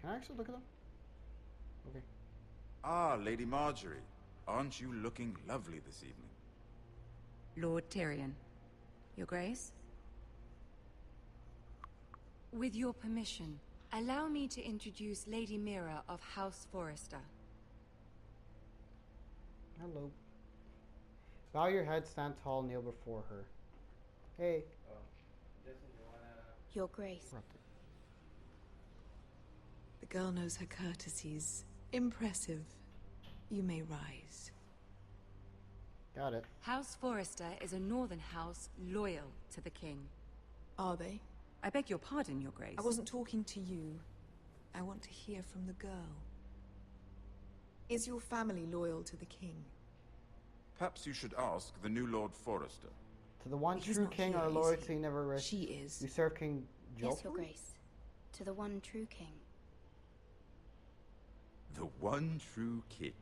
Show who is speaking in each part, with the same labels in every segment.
Speaker 1: Can I actually look at them? Okay.
Speaker 2: Ah, Lady Marjorie. Aren't you looking lovely this evening?
Speaker 3: Lord Tyrion. Your Grace? With your permission, allow me to introduce Lady Mira of House Forrester.
Speaker 1: Hello. Bow your head, stand tall, kneel before her. Hey.
Speaker 4: Your Grace.
Speaker 5: The girl knows her courtesies. Impressive. You may rise.
Speaker 1: Got it.
Speaker 3: House Forrester is a northern house loyal to the king.
Speaker 5: Are they?
Speaker 3: I beg your pardon, Your Grace.
Speaker 5: I wasn't talking to you. I want to hear from the girl. Is your family loyal to the king?
Speaker 2: Perhaps you should ask the new Lord Forrester.
Speaker 1: To the one
Speaker 5: He's
Speaker 1: true
Speaker 5: not
Speaker 1: king,
Speaker 5: here,
Speaker 1: our
Speaker 5: is
Speaker 1: loyalty
Speaker 5: he?
Speaker 1: never rests.
Speaker 5: She is.
Speaker 1: We serve King Joffrey?
Speaker 4: Yes, Your Grace. To the one true king.
Speaker 2: The one true king.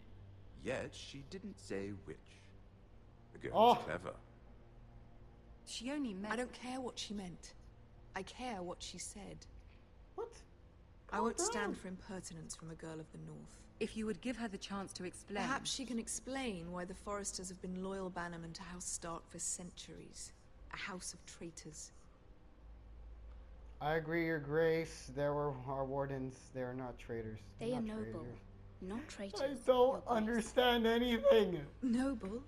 Speaker 2: Yet she didn't say which. The girl
Speaker 1: Oh.
Speaker 2: is clever.
Speaker 3: She only meant...
Speaker 5: I don't care what she meant. I care what she said.
Speaker 1: What?
Speaker 5: I won't
Speaker 1: Calm
Speaker 5: stand
Speaker 1: down.
Speaker 5: for impertinence from a girl of the North.
Speaker 3: If you would give her the chance to explain...
Speaker 5: Perhaps she can explain why the Forresters have been loyal bannermen to House Stark for centuries. A house of traitors.
Speaker 1: I agree, Your Grace. There were our wardens. They are not traitors.
Speaker 4: They are
Speaker 1: Not
Speaker 4: noble,
Speaker 1: traitors.
Speaker 4: not traitors.
Speaker 1: I
Speaker 4: Your
Speaker 1: don't
Speaker 4: Grace.
Speaker 1: understand anything.
Speaker 5: Noble?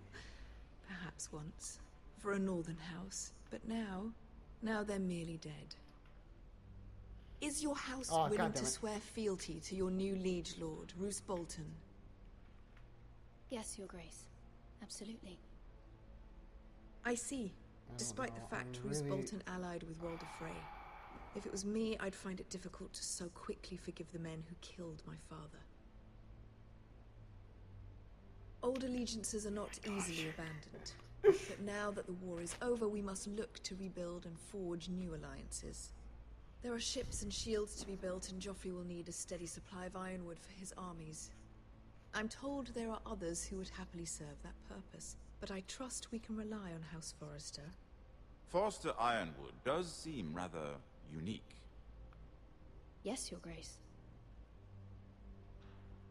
Speaker 5: Perhaps once. For a northern house. But now they're merely dead. Is your house
Speaker 1: Oh,
Speaker 5: willing
Speaker 1: goddammit.
Speaker 5: to swear fealty to your new liege lord, Roose Bolton?
Speaker 4: Yes, Your Grace. Absolutely.
Speaker 5: I see.
Speaker 1: I don't
Speaker 5: Despite the
Speaker 1: know,
Speaker 5: fact
Speaker 1: I'm
Speaker 5: Roose
Speaker 1: really-
Speaker 5: Bolton allied with Walder Frey. If it was me, I'd find it difficult to so quickly forgive the men who killed my father. Old allegiances are not easily abandoned. But now that the war is over, we must look to rebuild and forge new alliances. There are ships and shields to be built, and Joffrey will need a steady supply of ironwood for his armies. I'm told there are others who would happily serve that purpose, but I trust we can rely on House Forrester.
Speaker 2: Forster Ironwood does seem rather unique.
Speaker 4: Yes, Your Grace.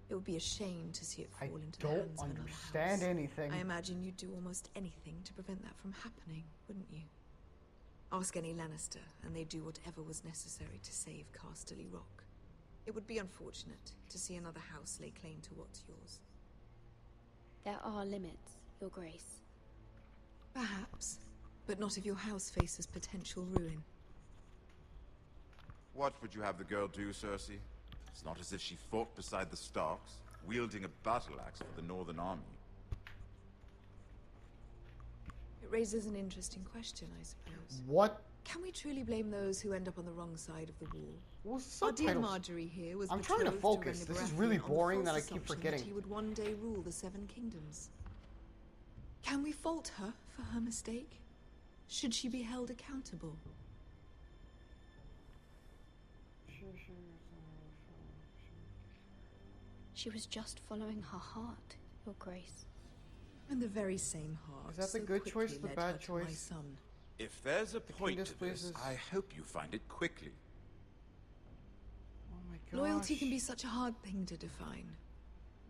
Speaker 5: It would be a shame to see it
Speaker 1: I
Speaker 5: fall into the
Speaker 1: don't
Speaker 5: hands of another
Speaker 1: understand
Speaker 5: house.
Speaker 1: anything.
Speaker 5: I imagine you'd do almost anything to prevent that from happening, wouldn't you? Ask any Lannister, and they'd do whatever was necessary to save Casterly Rock. It would be unfortunate to see another house lay claim to what's yours.
Speaker 4: There are limits, Your Grace.
Speaker 5: Perhaps, but not if your house faces potential ruin.
Speaker 2: What would you have the girl do, Cersei? It's not as if she fought beside the Starks, wielding a battle axe for the Northern Army.
Speaker 5: It raises an interesting question, I suppose.
Speaker 1: What?
Speaker 5: Can we truly blame those who end up on the wrong side of the wall?
Speaker 1: What's
Speaker 5: Our dear
Speaker 1: subtitles?
Speaker 5: Marjorie here was
Speaker 1: I'm trying to
Speaker 5: betrothed
Speaker 1: focus.
Speaker 5: Rhaenyra
Speaker 1: This is
Speaker 5: Baratheon
Speaker 1: really
Speaker 5: on the
Speaker 1: boring
Speaker 5: false
Speaker 1: that I keep
Speaker 5: assumption
Speaker 1: forgetting.
Speaker 5: that he would one day rule the Seven Kingdoms. Can we fault her for her mistake? Should she be held accountable?
Speaker 4: She was just following her heart, Your Grace.
Speaker 5: And the very same heart.
Speaker 1: Is that the
Speaker 5: so
Speaker 1: good
Speaker 5: quickly
Speaker 1: choice or the
Speaker 5: led
Speaker 1: bad
Speaker 5: her to my
Speaker 1: choice?
Speaker 5: son.
Speaker 2: If there's a point to
Speaker 1: displeases-
Speaker 2: this, I hope you find it quickly.
Speaker 1: Oh my gosh.
Speaker 5: Loyalty can be such a hard thing to define.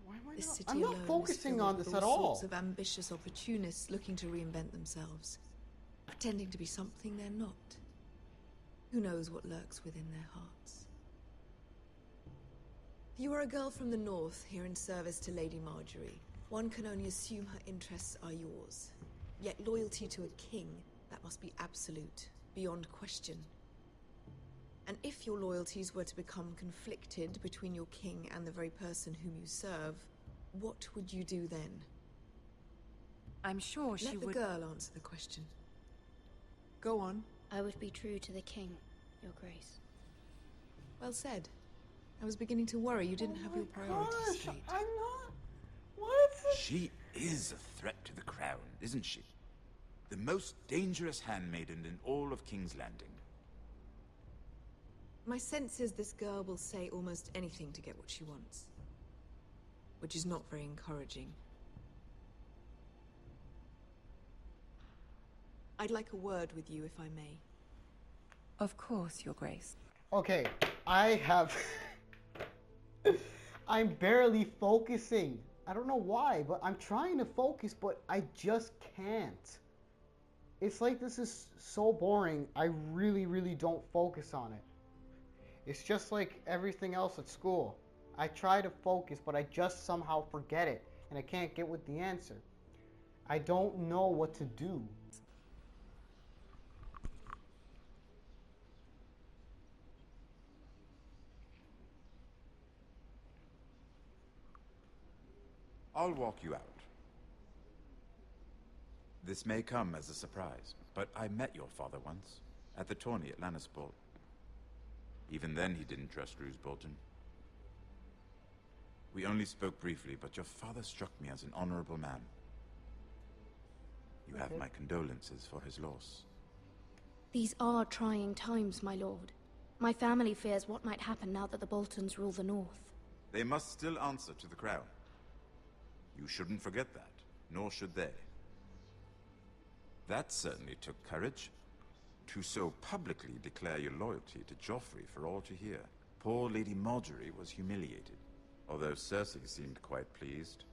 Speaker 1: Why am I
Speaker 5: This
Speaker 1: not?
Speaker 5: city
Speaker 1: I'm
Speaker 5: alone
Speaker 1: not
Speaker 5: is
Speaker 1: focusing
Speaker 5: filled
Speaker 1: on
Speaker 5: with
Speaker 1: this
Speaker 5: all
Speaker 1: at all.
Speaker 5: sorts of ambitious opportunists looking to reinvent themselves, pretending to be something they're not. Who knows what lurks within their hearts? You are a girl from the north, here in service to Lady Marjorie. One can only assume her interests are yours. Yet loyalty to a king, that must be absolute, beyond question. And if your loyalties were to become conflicted between your king and the very person whom you serve, what would you do then?
Speaker 3: I'm sure she
Speaker 5: Let the
Speaker 3: would...
Speaker 5: girl answer the question. Go on.
Speaker 4: I would be true to the king, Your Grace.
Speaker 5: Well said. I was beginning to worry you didn't have your priorities
Speaker 1: Gosh,
Speaker 5: straight.
Speaker 1: I'm not. What?
Speaker 2: She is a threat to the crown, isn't she? The most dangerous handmaiden in all of King's Landing.
Speaker 5: My sense is this girl will say almost anything to get what she wants. Which is not very encouraging. I'd like a word with you, if I may.
Speaker 3: Of course, Your Grace.
Speaker 1: Okay, I have. I'm barely focusing. I don't know why, but I'm trying to focus, but I just can't. It's like this is so boring. I really, really don't focus on it. It's just like everything else at school. I try to focus, but I just somehow forget it, and I can't get with the answer. I don't know what to do.
Speaker 2: I'll walk you out. This may come as a surprise, but I met your father once, at the tourney at Lannisport. Even then he didn't trust Roose Bolton. We only spoke briefly, but your father struck me as an honorable man. You have my condolences for his loss.
Speaker 4: These are trying times, my lord. My family fears what might happen now that the Boltons rule the north.
Speaker 2: They must still answer to the crown. You shouldn't forget that, nor should they. That certainly took courage. To so publicly declare your loyalty to Joffrey for all to hear. Poor Lady Margaery was humiliated, although Cersei seemed quite pleased.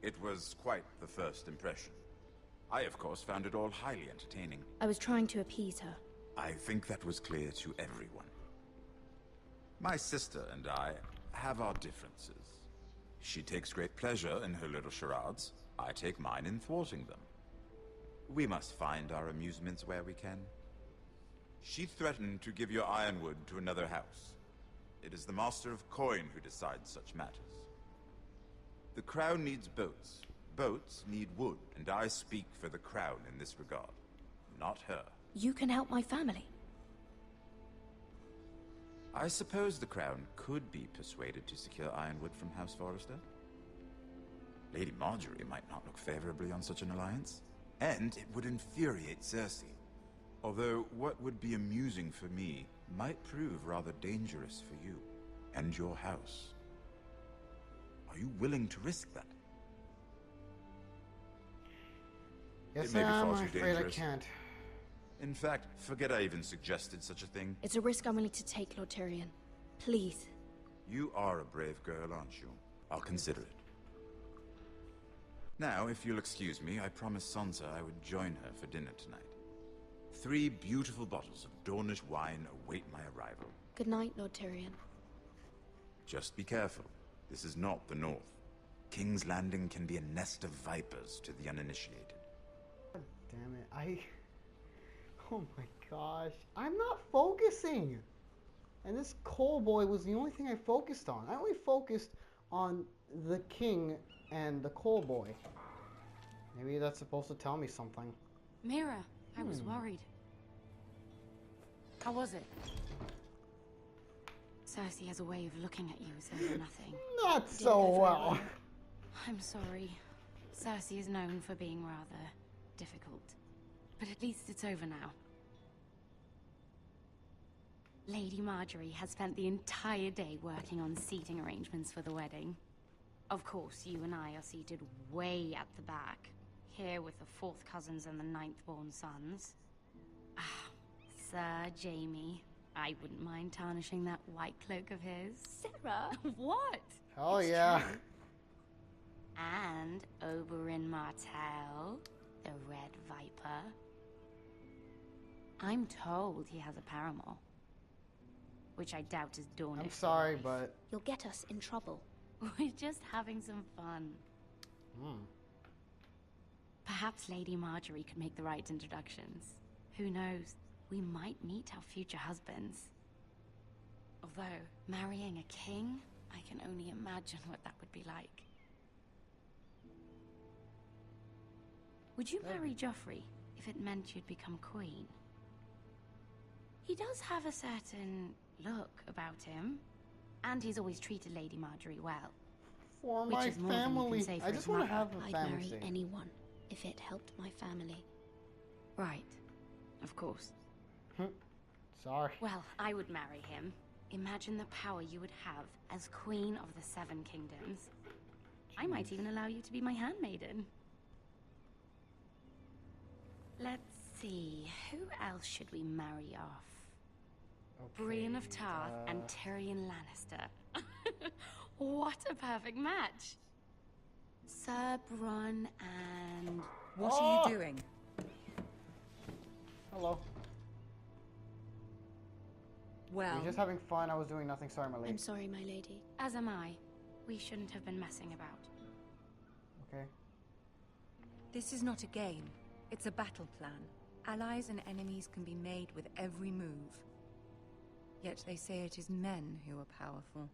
Speaker 2: It was quite the first impression. I, of course, found it all highly entertaining.
Speaker 4: I was trying to appease her.
Speaker 2: I think that was clear to everyone. My sister and I have our differences. She takes great pleasure in her little charades. I take mine in thwarting them. We must find our amusements where we can. She threatened to give your ironwood to another house. It is the Master of Coin who decides such matters. The crown needs boats. Boats need wood, and I speak for the crown in this regard, not her.
Speaker 4: You can help my family.
Speaker 2: I suppose the crown could be persuaded to secure ironwood from House Forrester. Lady Margaery might not look favorably on such an alliance, and it would infuriate Cersei. Although what would be amusing for me might prove rather dangerous for you and your house. Are you willing to risk that?
Speaker 1: Yes,
Speaker 2: It may be
Speaker 1: I'm
Speaker 2: far too
Speaker 1: afraid I
Speaker 2: dangerous.
Speaker 1: can't.
Speaker 2: In fact, forget I even suggested such a thing.
Speaker 4: It's a risk I'm willing to take, Lord Tyrion. Please.
Speaker 2: You are a brave girl, aren't you? I'll consider it. Now, if you'll excuse me, I promised Sansa I would join her for dinner tonight. 3 beautiful bottles of Dornish wine await my arrival.
Speaker 4: Good night, Lord Tyrion.
Speaker 2: Just be careful. This is not the North. King's Landing can be a nest of vipers to the uninitiated.
Speaker 1: God damn it, oh my gosh. I'm not focusing! And this coal boy was the only thing I focused on. I only focused on the king and the coal boy. Maybe that's supposed to tell me something.
Speaker 3: Mira, I was worried. How was it? Cersei has a way of looking at you as though you're nothing.
Speaker 1: Not
Speaker 4: Didn't
Speaker 1: so
Speaker 4: go very
Speaker 1: well.
Speaker 3: I'm sorry. Cersei is known for being rather difficult. But at least it's over now. Lady Margaery has spent the entire day working on seating arrangements for the wedding. Of course, you and I are seated way at the back, here with the 4th cousins and the 9th-born sons. Ah, Sir Jaime. I wouldn't mind tarnishing that white cloak of his.
Speaker 4: Sarah!
Speaker 3: What?
Speaker 1: Oh
Speaker 3: It's
Speaker 1: yeah.
Speaker 3: true. And Oberyn Martell, the Red Viper. I'm told he has a paramour. Which I doubt is Dornish.
Speaker 1: I'm sorry,
Speaker 3: wife.
Speaker 1: but
Speaker 4: You'll get us in trouble.
Speaker 3: We're just having some fun. Perhaps Lady Margaery could make the right introductions. Who knows? We might meet our future husbands. Although, marrying a king, I can only imagine what that would be like. Would you marry Joffrey if it meant you'd become queen? He does have a certain look about him, and he's always treated Lady Margaery well.
Speaker 1: for
Speaker 3: Which
Speaker 1: my
Speaker 3: is more than you can
Speaker 1: family.
Speaker 3: say for
Speaker 1: I
Speaker 3: his
Speaker 1: just want to
Speaker 3: mother.
Speaker 1: have a
Speaker 4: I'd
Speaker 1: family.
Speaker 4: marry
Speaker 1: stay.
Speaker 4: anyone if it helped my family.
Speaker 3: Right, of course.
Speaker 1: Sorry.
Speaker 3: Well, I would marry him. Imagine the power you would have as Queen of the 7 Kingdoms. I might even allow you to be my handmaiden. Let's see, who else should we marry off? Brienne of
Speaker 1: Okay,
Speaker 3: Tarth and Tyrion Lannister. What a perfect match. Sir Bronn and...
Speaker 6: What are you doing?
Speaker 1: Hello.
Speaker 6: Well,
Speaker 1: We're just having fun. I was doing nothing. Sorry, my lady.
Speaker 4: I'm sorry, my lady.
Speaker 3: As am I. We shouldn't have been messing about.
Speaker 1: Okay.
Speaker 6: this is not a game. It's a battle plan. Allies and enemies can be made with every move. Yet they say it is men who are powerful.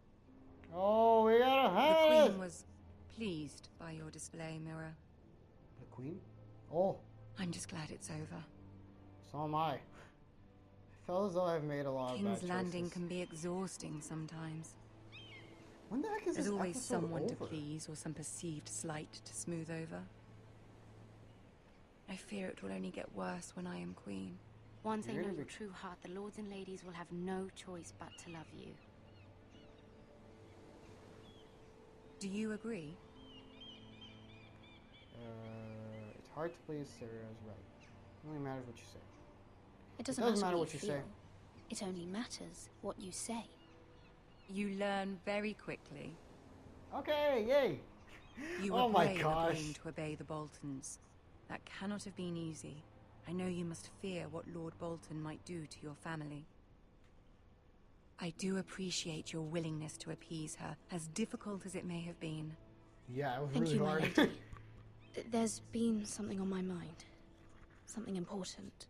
Speaker 1: Oh, we got a
Speaker 6: The
Speaker 1: head!
Speaker 6: Queen was pleased by your display, Mira.
Speaker 1: The Queen? Oh,
Speaker 6: I'm just glad it's over.
Speaker 1: so am I. I felt as though I've made a lot of bad
Speaker 6: King's Landing
Speaker 1: choices.
Speaker 6: can be exhausting sometimes.
Speaker 1: When the heck is
Speaker 6: There's
Speaker 1: this
Speaker 6: always
Speaker 1: episode
Speaker 6: someone to
Speaker 1: over?
Speaker 6: please or some perceived slight to smooth over. I fear it will only get worse when I am queen.
Speaker 3: Once they
Speaker 1: You're
Speaker 3: know
Speaker 1: gonna
Speaker 3: your
Speaker 1: be-
Speaker 3: true heart, the lords and ladies will have no choice but to love you.
Speaker 6: Do you agree?
Speaker 1: It's hard to please Sarah's right. It only matters what you say.
Speaker 4: It doesn't
Speaker 1: doesn't matter
Speaker 4: matter
Speaker 1: what
Speaker 4: what
Speaker 1: you
Speaker 4: you
Speaker 1: say.
Speaker 4: feel. It only matters what you say.
Speaker 6: You learn very quickly.
Speaker 1: Okay, yay!
Speaker 6: You
Speaker 1: Oh
Speaker 6: were
Speaker 1: my
Speaker 6: brave
Speaker 1: gosh.
Speaker 6: agreeing to obey the Boltons. That cannot have been easy. I know you must fear what Lord Bolton might do to your family. I do appreciate your willingness to appease her, as difficult as it may have been.
Speaker 1: Yeah, it was
Speaker 4: Thank
Speaker 1: really
Speaker 4: you, my
Speaker 1: hard.
Speaker 4: lady. There's been something on my mind. Something important.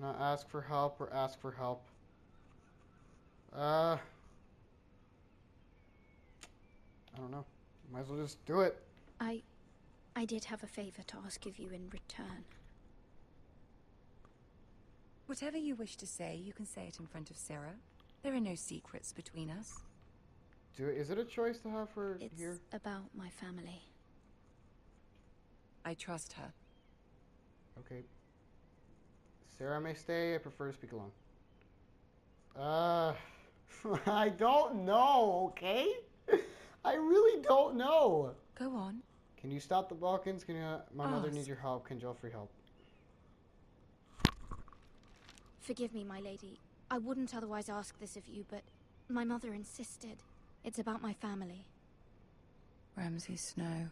Speaker 1: Not ask for help or ask for help. I don't know. Might as well just do it.
Speaker 4: I did have a favor to ask of you in return.
Speaker 6: Whatever you wish to say, you can say it in front of Sarah. There are no secrets between us.
Speaker 1: Is it a choice to have her
Speaker 4: It's
Speaker 1: here?
Speaker 4: about my family.
Speaker 6: I trust her.
Speaker 1: Okay. Sarah may stay. I prefer to speak alone. I don't know, okay? I really don't know.
Speaker 6: Go on.
Speaker 1: Can you stop the Balkans? Can you... My mother
Speaker 6: Ask.
Speaker 1: needs your help. Can Joffrey help?
Speaker 4: Forgive me, my lady. I wouldn't otherwise ask this of you, but my mother insisted. It's about my family.
Speaker 6: Ramsay Snow.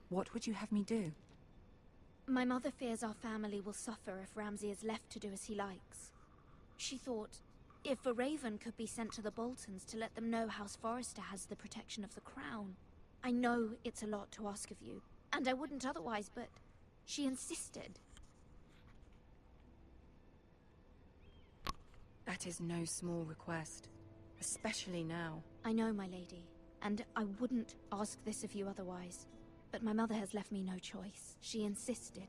Speaker 6: What would you have me do?
Speaker 4: My mother fears our family will suffer if Ramsay is left to do as he likes. She thought, if a raven could be sent to the Boltons to let them know House Forrester has the protection of the crown. I know it's a lot to ask of you, and I wouldn't otherwise, but she insisted.
Speaker 6: That is no small request, especially now.
Speaker 4: I know, my lady, and I wouldn't ask this of you otherwise. But my mother has left me no choice. She insisted.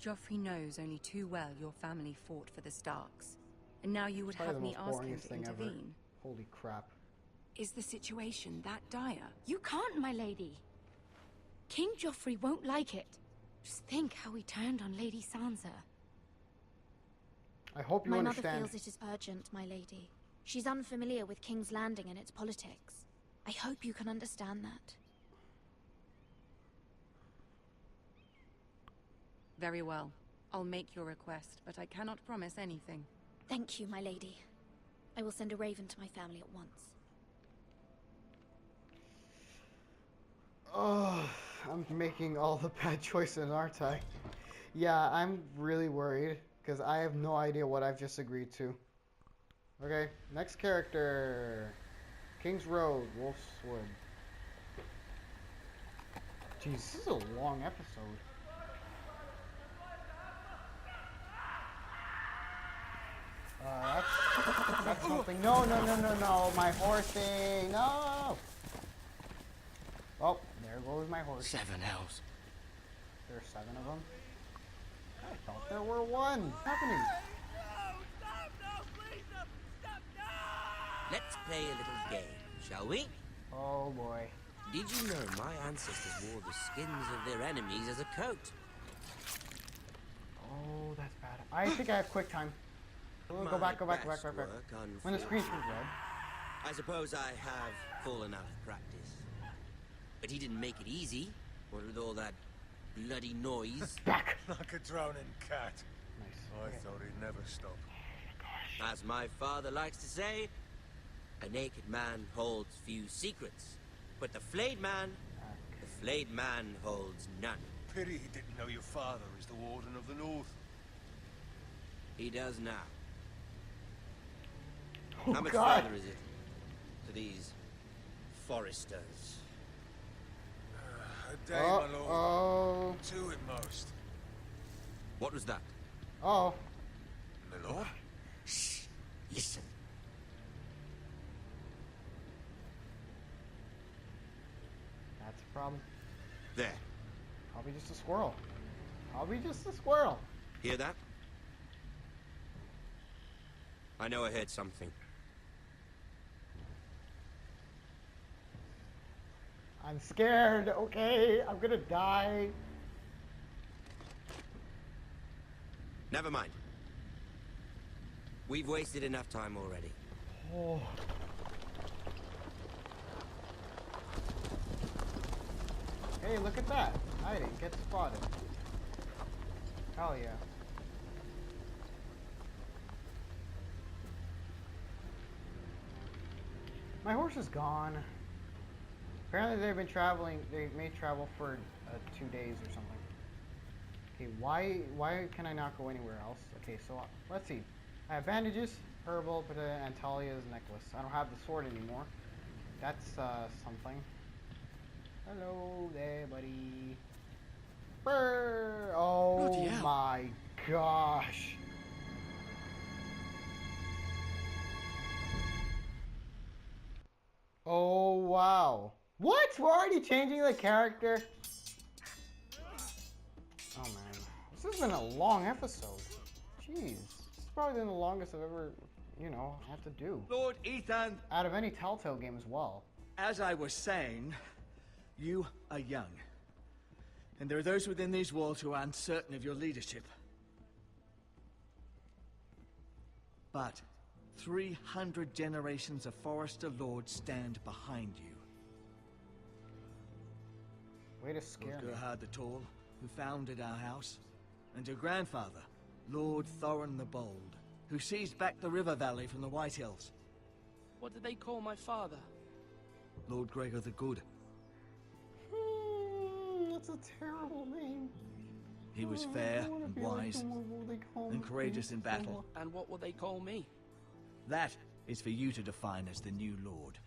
Speaker 6: Joffrey knows only too well your family fought for the Starks. And now you would
Speaker 1: Probably
Speaker 6: have
Speaker 1: the
Speaker 6: me
Speaker 1: most
Speaker 6: ask him
Speaker 1: boringest
Speaker 6: to
Speaker 1: thing ever.
Speaker 6: intervene.
Speaker 1: Holy crap.
Speaker 6: Is the situation that dire?
Speaker 3: You can't, my lady. King Joffrey won't like it. Just think how he turned on Lady Sansa.
Speaker 1: I hope you
Speaker 4: My
Speaker 1: understand.
Speaker 4: mother feels it is urgent, my lady. She's unfamiliar with King's Landing and its politics. I hope you can understand that.
Speaker 6: Very well. I'll make your request, but I cannot promise anything.
Speaker 4: Thank you, my lady. I will send a raven to my family at once.
Speaker 1: Oh, I'm making all the bad choices, aren't I? Yeah, I'm really worried because I have no idea what I've just agreed to. Okay, next character. King's Road, Wolfswood. Jeez, this is a long episode. That's something. No, no, no, no, no. My horsey. No. Oh, there goes my horse.
Speaker 7: 7 elves.
Speaker 1: There are 7 of them? I thought there were 1. What's happening?
Speaker 7: Let's play a little game, shall we?
Speaker 1: Oh boy.
Speaker 7: Did you know my ancestors wore the skins of their enemies as a coat?
Speaker 1: Oh, that's bad. I think I have quick time. Go back.
Speaker 7: Best
Speaker 1: When the
Speaker 7: work,
Speaker 1: screen turns red.
Speaker 7: I suppose I have fallen out of practice. But he didn't make it easy, what with all that bloody noise.
Speaker 1: Back.
Speaker 8: Like a drowning cat.
Speaker 1: Nice.
Speaker 8: I
Speaker 1: Okay.
Speaker 8: thought he'd never stop.
Speaker 7: As my father likes to say, a naked man holds few secrets, but the flayed man holds none.
Speaker 8: Pity he didn't know your father is the Warden of the North.
Speaker 7: He does now.
Speaker 1: Oh,
Speaker 7: How much
Speaker 1: God.
Speaker 7: further is it to these foresters?
Speaker 8: A day, my lord.
Speaker 1: Oh.
Speaker 8: Two at most.
Speaker 7: What was that?
Speaker 1: Oh.
Speaker 8: My lord?
Speaker 7: Shh! Listen.
Speaker 1: That's a problem.
Speaker 7: There.
Speaker 1: Probably just a squirrel. Probably just a squirrel.
Speaker 7: Hear that? I know I heard something.
Speaker 1: I'm scared, okay? I'm gonna die.
Speaker 7: Never mind. We've wasted enough time already.
Speaker 1: Oh. Hey, look at that. I didn't get spotted. Hell yeah. My horse is gone. Apparently they've been traveling, they may travel for 2 days or something. Okay, why can I not go anywhere else? Okay, so let's see. I have bandages, herbal, and Talia's necklace. I don't have the sword anymore. That's something. Hello there, buddy. Brr! Oh
Speaker 9: Bloody hell.
Speaker 1: my gosh. Oh wow. What? We're already changing the character? Oh man. This has been a long episode. Jeez. This has probably been the longest I've ever, had to do.
Speaker 9: Lord Ethan,
Speaker 1: Out of any Telltale game as well.
Speaker 9: as I was saying, you are young. And there are those within these walls who are uncertain of your leadership. But 300 generations of Forester Lords stand behind you.
Speaker 1: Way to scare
Speaker 9: Lord
Speaker 1: me.
Speaker 9: Gerhard the Tall, who founded our house, and your grandfather, Lord Thorin the Bold, who seized back the river valley from the White Hills.
Speaker 10: What did they call my father?
Speaker 9: Lord Gregor the Good.
Speaker 1: That's a terrible name.
Speaker 9: He was
Speaker 1: Oh, I
Speaker 9: fair
Speaker 1: don't wanna
Speaker 9: and
Speaker 1: be like
Speaker 9: wise
Speaker 1: him. What will they call
Speaker 9: and
Speaker 1: me?
Speaker 9: courageous in battle.
Speaker 10: And what will they call me?
Speaker 9: That is for you to define as the new lord.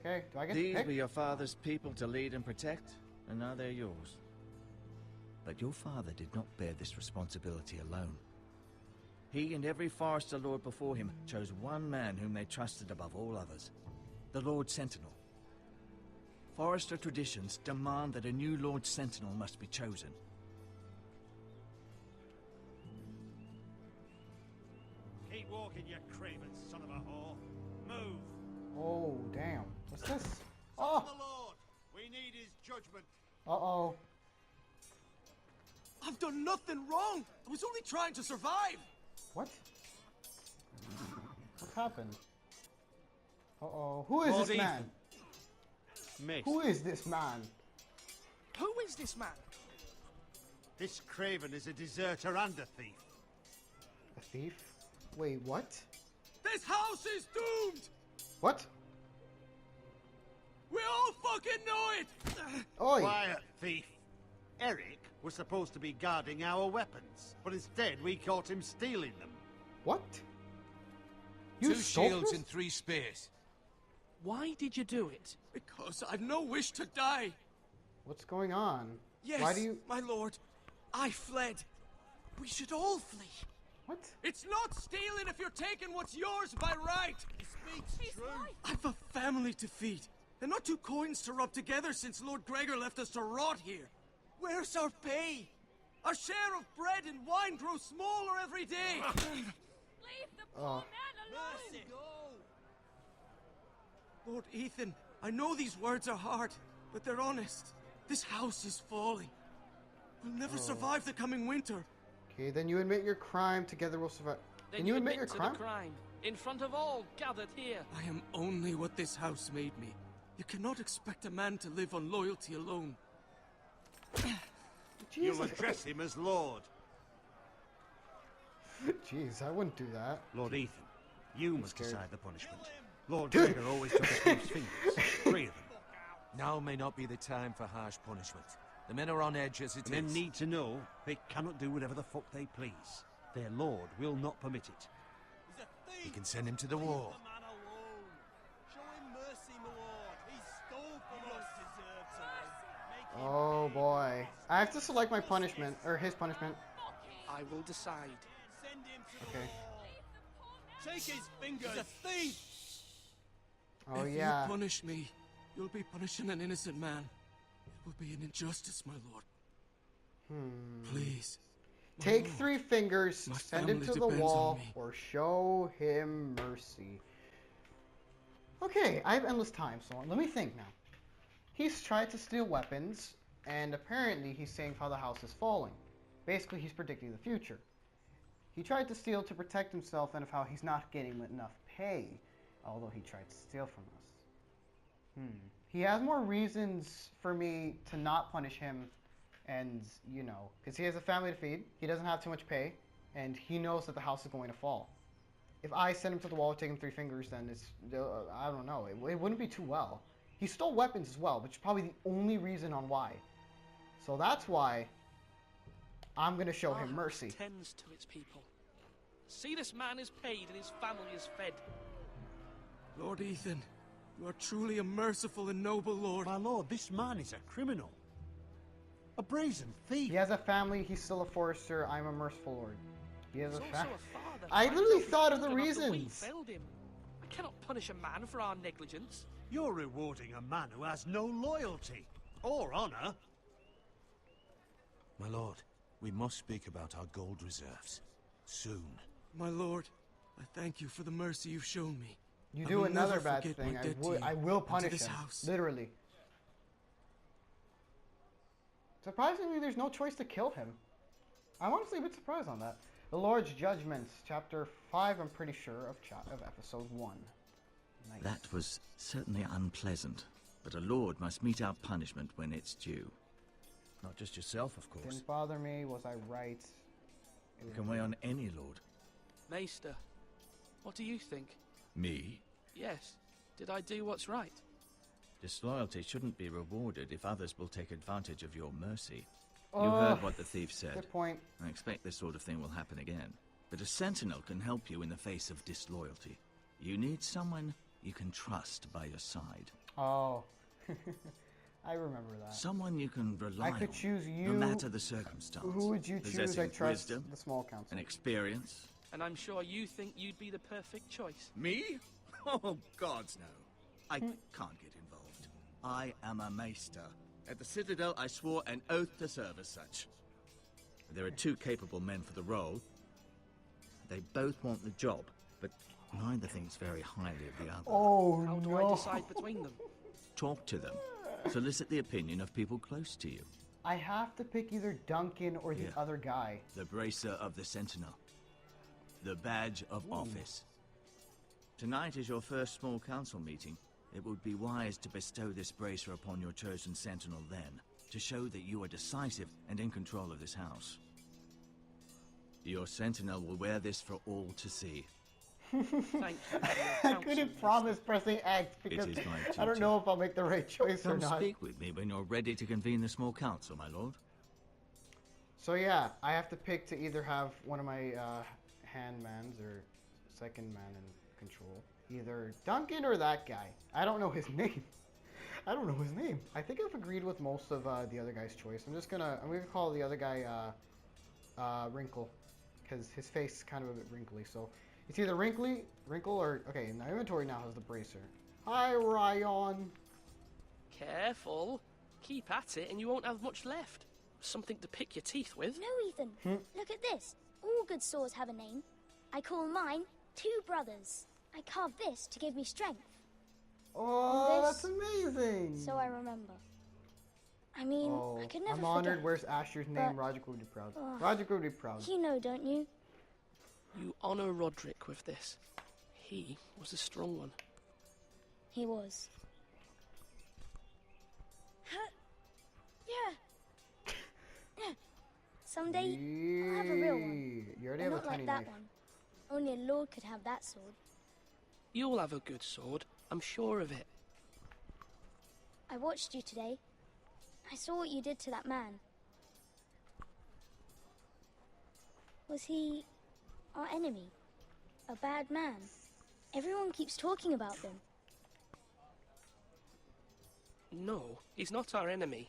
Speaker 1: Okay, do I get to
Speaker 9: These
Speaker 1: pick?
Speaker 9: were your father's people to lead and protect, and now they're yours. But your father did not bear this responsibility alone. He and every Forester Lord before him chose one man whom they trusted above all others, the Lord Sentinel. Forester traditions demand that a new Lord Sentinel must be chosen.
Speaker 11: Keep walking, you craven son of a whore. Move.
Speaker 1: Oh, damn. What's this?
Speaker 11: Son
Speaker 1: Oh!
Speaker 11: of the Lord. We need his judgment.
Speaker 1: Uh-oh.
Speaker 9: I've done nothing wrong! I was only trying to survive!
Speaker 1: What? What happened? Uh-oh. Who is
Speaker 11: Lord
Speaker 1: this man?
Speaker 11: Miss,
Speaker 1: Who is this man?
Speaker 10: Who is this man?
Speaker 11: this craven is a deserter and a thief.
Speaker 1: A thief? Wait, what?
Speaker 9: This house is doomed!
Speaker 1: What?
Speaker 9: We all fucking know it!
Speaker 1: Oi!
Speaker 11: Quiet, thief. Eric was supposed to be guarding our weapons, but instead we caught him stealing them.
Speaker 1: What? You
Speaker 12: Two
Speaker 1: stole
Speaker 12: shields
Speaker 1: this?
Speaker 12: and 3 spears.
Speaker 10: Why did you do it?
Speaker 9: Because I've no wish to die.
Speaker 1: What's going on?
Speaker 9: Yes,
Speaker 1: Why do you...
Speaker 9: my lord. I fled. We should all flee.
Speaker 1: What?
Speaker 9: It's not stealing if you're taking what's yours by right.
Speaker 11: He speaks true.
Speaker 9: I've a family to feed, and not 2 coins to rub together since Lord Gregor left us to rot here. Where's our pay? Our share of bread and wine grows smaller every day.
Speaker 3: Leave the poor man
Speaker 11: Mercy.
Speaker 9: Lord Ethan, I know these words are hard, but they're honest. This house is falling. We'll never survive the coming winter.
Speaker 1: Okay, then you admit your crime. Together we'll survive.
Speaker 10: Then
Speaker 1: Can you admit your
Speaker 10: to
Speaker 1: crime?
Speaker 10: the crime, in front of all gathered here.
Speaker 9: I am only what this house made me. You cannot expect a man to live on loyalty alone.
Speaker 11: You'll
Speaker 1: Jesus.
Speaker 11: address him as Lord.
Speaker 1: Jeez, I wouldn't do that.
Speaker 11: Lord Ethan, you must
Speaker 1: scared.
Speaker 11: decide the punishment. Lord Gregor always took a thief's fingers. 3 of them.
Speaker 12: Now may not be the time for harsh punishment. The men are on edge as it is.
Speaker 11: Men need to know they cannot do whatever the fuck they please. Their lord will not permit it.
Speaker 12: We can send him to the wall.
Speaker 1: Oh boy. I have to select my punishment, or his punishment.
Speaker 10: I will decide.
Speaker 1: Okay.
Speaker 8: Take his fingers! He's a thief!
Speaker 1: Oh
Speaker 10: If
Speaker 1: yeah.
Speaker 10: you punish me, you'll be punishing an innocent man. It will be an injustice, my lord. Please. my
Speaker 1: Take
Speaker 10: lord.
Speaker 1: 3 fingers,
Speaker 10: My
Speaker 1: send him
Speaker 10: family
Speaker 1: to the
Speaker 10: depends on
Speaker 1: wall,
Speaker 10: me.
Speaker 1: or show him mercy. Okay, I have endless time, so let me think now. He's tried to steal weapons, and apparently he's saying how the house is falling. Basically, he's predicting the future. He tried to steal to protect himself and of how he's not getting enough pay, although he tried to steal from us. He has more reasons for me to not punish him, and, you know, because he has a family to feed, he doesn't have too much pay, and he knows that the house is going to fall. If I send him to the wall, take him 3 fingers, then it's, I don't know, it wouldn't be too well. He stole weapons as well, which is probably the only reason on why. So that's why I'm going to show him mercy.
Speaker 10: Tends to its people. See, this man is paid and his family is fed. Lord Ethan, you are truly a merciful and noble lord.
Speaker 11: My lord, this man is a criminal. A brazen thief.
Speaker 1: He has a family, he's still a forester, I'm a merciful lord. He has
Speaker 10: He's
Speaker 1: a
Speaker 10: also
Speaker 1: family.
Speaker 10: a father.
Speaker 1: I
Speaker 10: trying
Speaker 1: literally
Speaker 10: to
Speaker 1: thought of the
Speaker 10: children after we
Speaker 1: reasons.
Speaker 10: failed him. I cannot punish a man for our negligence.
Speaker 11: You're rewarding a man who has no loyalty or honor.
Speaker 12: My lord, we must speak about our gold reserves. Soon.
Speaker 10: My lord, I thank you for the mercy you've shown me.
Speaker 1: You
Speaker 10: I
Speaker 1: do
Speaker 10: will
Speaker 1: another
Speaker 10: never
Speaker 1: bad
Speaker 10: forget
Speaker 1: thing,
Speaker 10: my debt to you
Speaker 1: I will
Speaker 10: and to
Speaker 1: punish
Speaker 10: this
Speaker 1: him.
Speaker 10: house.
Speaker 1: Literally. Surprisingly, there's no choice to kill him. I'm honestly a bit surprised on that. The Lord's Judgments, Chapter 5, I'm pretty sure, of Episode 1. Nice.
Speaker 9: That was certainly unpleasant, but a lord must mete out punishment when it's due. Not just yourself, of course.
Speaker 1: Didn't bother me, was I right?
Speaker 9: You can weigh on any lord.
Speaker 10: Maester, what do you think?
Speaker 9: Me?
Speaker 10: Yes. Did I do what's right?
Speaker 9: Disloyalty shouldn't be rewarded if others will take advantage of your mercy. You heard what the thief said.
Speaker 1: Good point.
Speaker 9: I expect this sort of thing will happen again. But a sentinel can help you in the face of disloyalty. You need someone you can trust by your side.
Speaker 1: Oh. I remember that.
Speaker 9: Someone you can rely
Speaker 1: I
Speaker 9: on,
Speaker 1: could choose you.
Speaker 9: no matter the circumstance.
Speaker 1: Who would you choose?
Speaker 9: Possessing
Speaker 1: I trust
Speaker 9: wisdom
Speaker 1: the small council.
Speaker 9: and experience.
Speaker 10: And I'm sure you think you'd be the perfect choice.
Speaker 9: Me? Oh, gods no. I can't get involved. I am a maester. At the Citadel, I swore an oath to serve as such. There are 2 capable men for the role. They both want the job, but neither thinks very highly of the other.
Speaker 1: Oh,
Speaker 10: How do
Speaker 1: no.
Speaker 10: I decide between them?
Speaker 9: Talk to them. Solicit the opinion of people close to you.
Speaker 1: I have to pick either Duncan or the
Speaker 9: Yeah.
Speaker 1: other guy.
Speaker 9: The bracer of the Sentinel. The badge of office. Tonight is your first small council meeting. It would be wise to bestow this bracer upon your chosen Sentinel then, to show that you are decisive and in control of this house. Your Sentinel will wear this for all to see.
Speaker 10: Thank you. for your
Speaker 1: I
Speaker 10: counsel,
Speaker 1: couldn't
Speaker 10: Maester.
Speaker 1: promise pressing X because
Speaker 9: is my
Speaker 1: I don't
Speaker 9: duty.
Speaker 1: know if I'll make the right choice or
Speaker 9: Come
Speaker 1: not.
Speaker 9: speak with me when you're ready to convene the small council, my lord.
Speaker 1: So yeah, I have to pick to either have one of my handmans or second man in control. Either Duncan or that guy. I don't know his name. I don't know his name. I think I've agreed with most of the other guy's choice. I'm gonna call the other guy Wrinkle, because his face is kind of a bit wrinkly. So it's either Wrinkle or okay. My inventory now has the bracer. Hi Ryan.
Speaker 10: Careful. Keep at it and you won't have much left. Something to pick your teeth with.
Speaker 13: No, Ethan. Look at this. All good swords have a name. I call mine Two Brothers. I carved this to give me strength.
Speaker 1: Oh,
Speaker 13: This-
Speaker 1: that's amazing.
Speaker 13: So I remember. I mean,
Speaker 1: Oh,
Speaker 13: I could never
Speaker 1: I'm honored.
Speaker 13: forget.
Speaker 1: Where's Asher's name?
Speaker 13: But-
Speaker 1: Roger would be proud.
Speaker 13: Ugh.
Speaker 1: Roger would be proud.
Speaker 13: You know, don't you?
Speaker 10: You honor Roderick with this. He was a strong one.
Speaker 13: He was. Huh. Yeah. Someday, I'll have a real one.
Speaker 1: You already
Speaker 13: But
Speaker 1: have a
Speaker 13: not like
Speaker 1: tiny
Speaker 13: that
Speaker 1: knife.
Speaker 13: one. Only a lord could have that sword.
Speaker 10: You'll have a good sword, I'm sure of it.
Speaker 13: I watched you today. I saw what you did to that man. Was he our enemy? A bad man? Everyone keeps talking about them.
Speaker 10: No, he's not our enemy,